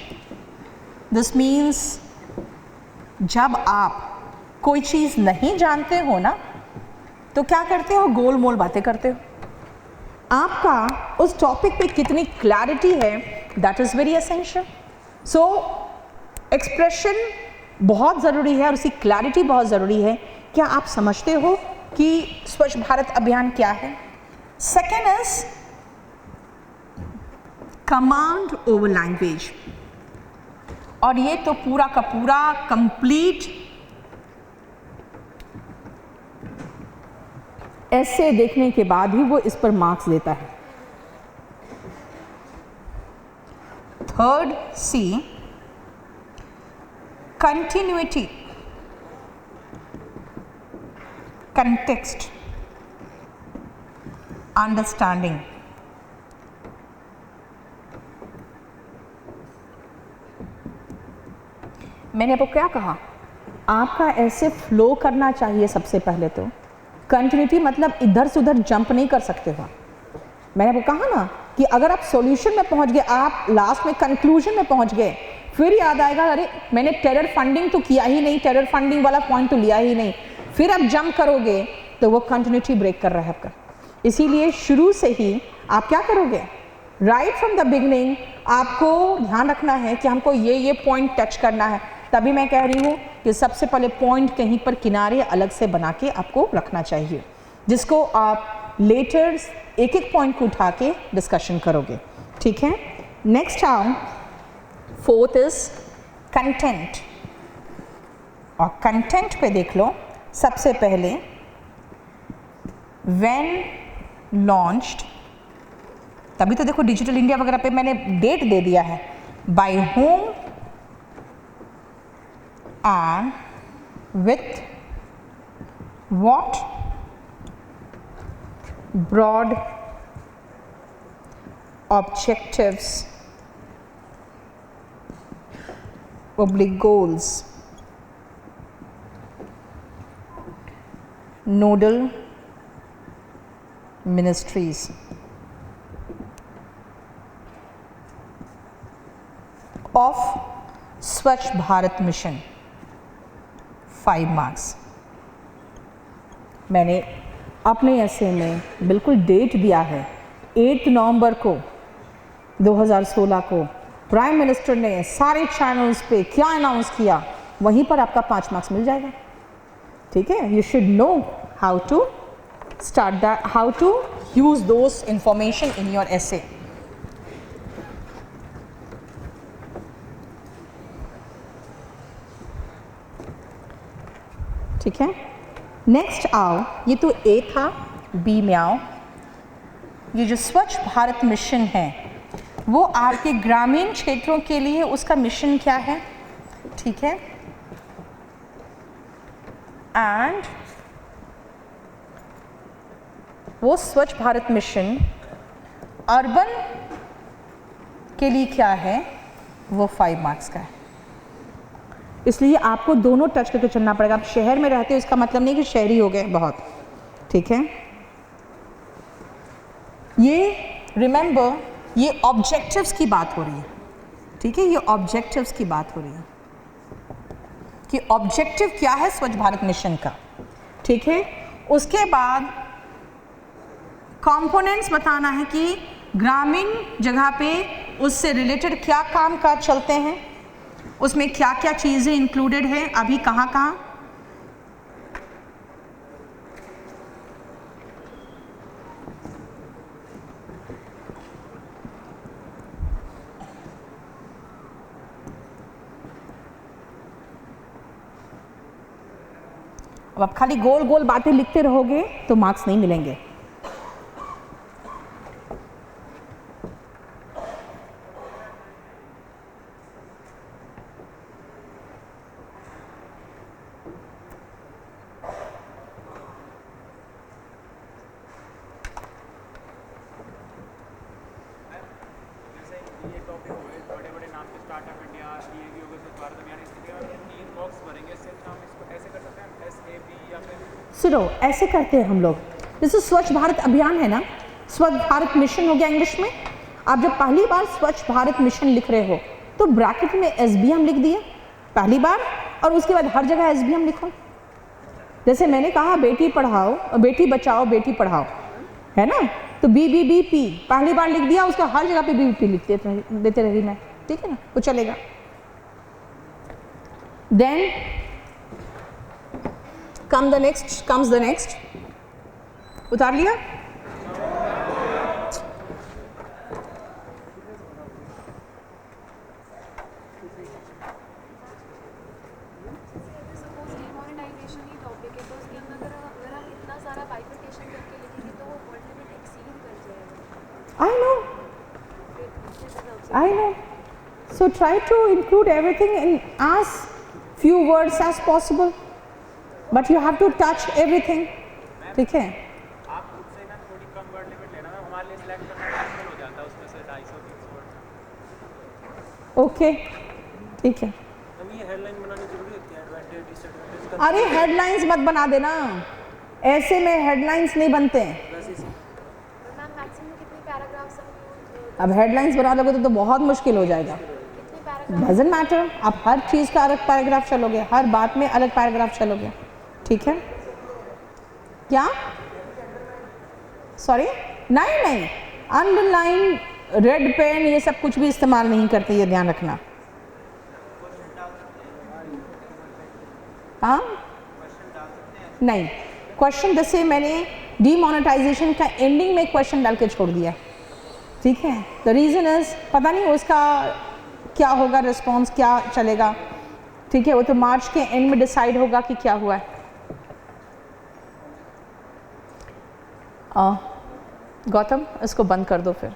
This means जब आप कोई चीज़ नहीं जानते हो ना तो क्या करते हो, गोल मोल बातें करते हो। आपका उस टॉपिक पे कितनी क्लैरिटी है, that is very essential. So expression बहुत ज़रूरी है और उसकी क्लैरिटी बहुत ज़रूरी है। क्या आप समझते हो कि स्वच्छ भारत अभियान क्या है? Second is command over language, और ये तो पूरा का पूरा कंप्लीट ऐसे देखने के बाद ही वो इस पर मार्क्स देता है। Third C, continuity, context, understanding. मैंने आपको क्या कहा, आपका ऐसे फ्लो करना चाहिए। सबसे पहले तो कंटिन्यूटी मतलब इधर से उधर जंप नहीं कर सकते हो। मैंने आपको कहा ना कि अगर आप सॉल्यूशन में पहुंच गए, आप लास्ट में कंक्लूजन में पहुंच गए, फिर याद आएगा अरे मैंने टेरर फंडिंग तो किया ही नहीं, टेरर फंडिंग वाला पॉइंट तो लिया ही नहीं, फिर आप जंप करोगे तो वो कंटिन्यूटी ब्रेक कर रहा है आपका। इसीलिए शुरू से ही आप क्या करोगे, राइट फ्रॉम द बिगनिंग आपको ध्यान रखना है कि हमको ये पॉइंट टच करना है। तभी मैं कह रही हूँ कि सबसे पहले पॉइंट कहीं पर किनारे अलग से बना के आपको रखना चाहिए, जिसको आप लेटर एक एक पॉइंट को उठा के डिस्कशन करोगे, ठीक है। नेक्स्ट आओ, फोर्थ इज कंटेंट। और कंटेंट पे देख लो सबसे पहले व्हेन लॉन्च्ड, तभी तो देखो डिजिटल इंडिया वगैरह पे मैंने डेट दे दिया है, by home and with what broad objectives oblique goals, nodal ministries, of स्वच्छ भारत मिशन 5 मार्क्स। मैंने अपने ऐसे में बिल्कुल डेट दिया है 8 नवंबर को 2016 को प्राइम मिनिस्टर ने सारे चैनल्स पे क्या अनाउंस किया, वहीं पर आपका 5 मार्क्स मिल जाएगा। ठीक है, you should know how to start that, how to use those information in your essay. ठीक है, नेक्स्ट आओ, ये तो ए था, बी में आओ। ये जो स्वच्छ भारत मिशन है वो आपके ग्रामीण क्षेत्रों के लिए उसका मिशन क्या है? ठीक है, एंड वो स्वच्छ भारत मिशन अर्बन के लिए क्या है, वो 5 मार्क्स का है। इसलिए आपको दोनों टच करके चलना पड़ेगा। आप शहर में रहते हो इसका मतलब नहीं कि शहरी हो गए बहुत। ठीक है, ये रिमेंबर, ये ऑब्जेक्टिव्स की बात हो रही है। ठीक है, ये ऑब्जेक्टिव्स की बात हो रही है कि ऑब्जेक्टिव क्या है स्वच्छ भारत मिशन का। ठीक है, उसके बाद कंपोनेंट्स बताना है कि ग्रामीण जगह पे उससे रिलेटेड क्या काम काज चलते हैं, उसमें क्या क्या चीज़ें इंक्लूडेड है, अभी कहाँ कहाँ। अब आप खाली गोल गोल बातें लिखते रहोगे तो मार्क्स नहीं मिलेंगे। सुनो, ऐसे करते हैं हम लोग, जैसे स्वच्छ भारत अभियान है ना, स्वच्छ भारत मिशन हो गया इंग्लिश में। आप जब पहली बार स्वच्छ भारत मिशन लिख रहे हो तो ब्रैकेट में SBM लिख दिए पहली बार, और उसके बाद हर जगह SBM लिखो। जैसे मैंने कहा बेटी पढ़ाओ, बेटी बचाओ, बेटी पढ़ाओ, है ना, तो BBBP पहली बार लिख दिया, उसका हर जगह पे BBP लिख देते रही मैं। ठीक है ना, वो चलेगा। देन comes the next, उतार लिया। I know. So try to include everything in as few words as possible, but you have to touch everything. ठीक है? आप मुझसे ना थोड़ी कम वर्ड लिमिट लेना, हमारे लिए सिलेक्ट करना मुश्किल हो जाता है, उसमें से 250-300 वर्ड। ओके, ठीक है। हम ये हेडलाइन बनानी जरूरी होती है, एडवांटेज डिसएडवांटेज। अरे हेडलाइंस मत बना देना, ऐसे में हेडलाइंस नहीं बनते हैं। मैम मैक्सिमम कितने पैराग्राफ्स हम अब हेडलाइंस बना दोगे तो बहुत मुश्किल हो जाएगा। कितने पैराग्राफ? डजंट मैटर, आप हर चीज़ का अलग पैराग्राफ चलोगे, हर बात में अलग पैराग्राफ चलोगे। ठीक है, क्या? सॉरी, नहीं, अंडरलाइन, रेड पेन, ये सब कुछ भी इस्तेमाल नहीं करते, ये ध्यान रखना। हाँ, नहीं, क्वेश्चन जैसे मैंने डीमोनेटाइजेशन का एंडिंग में क्वेश्चन डाल के छोड़ दिया। ठीक है, द रीज़न इज पता नहीं उसका क्या होगा, रिस्पॉन्स क्या चलेगा। ठीक है, वो तो मार्च के एंड में डिसाइड होगा कि क्या हुआ है। गौतम, इसको बंद कर दो फिर।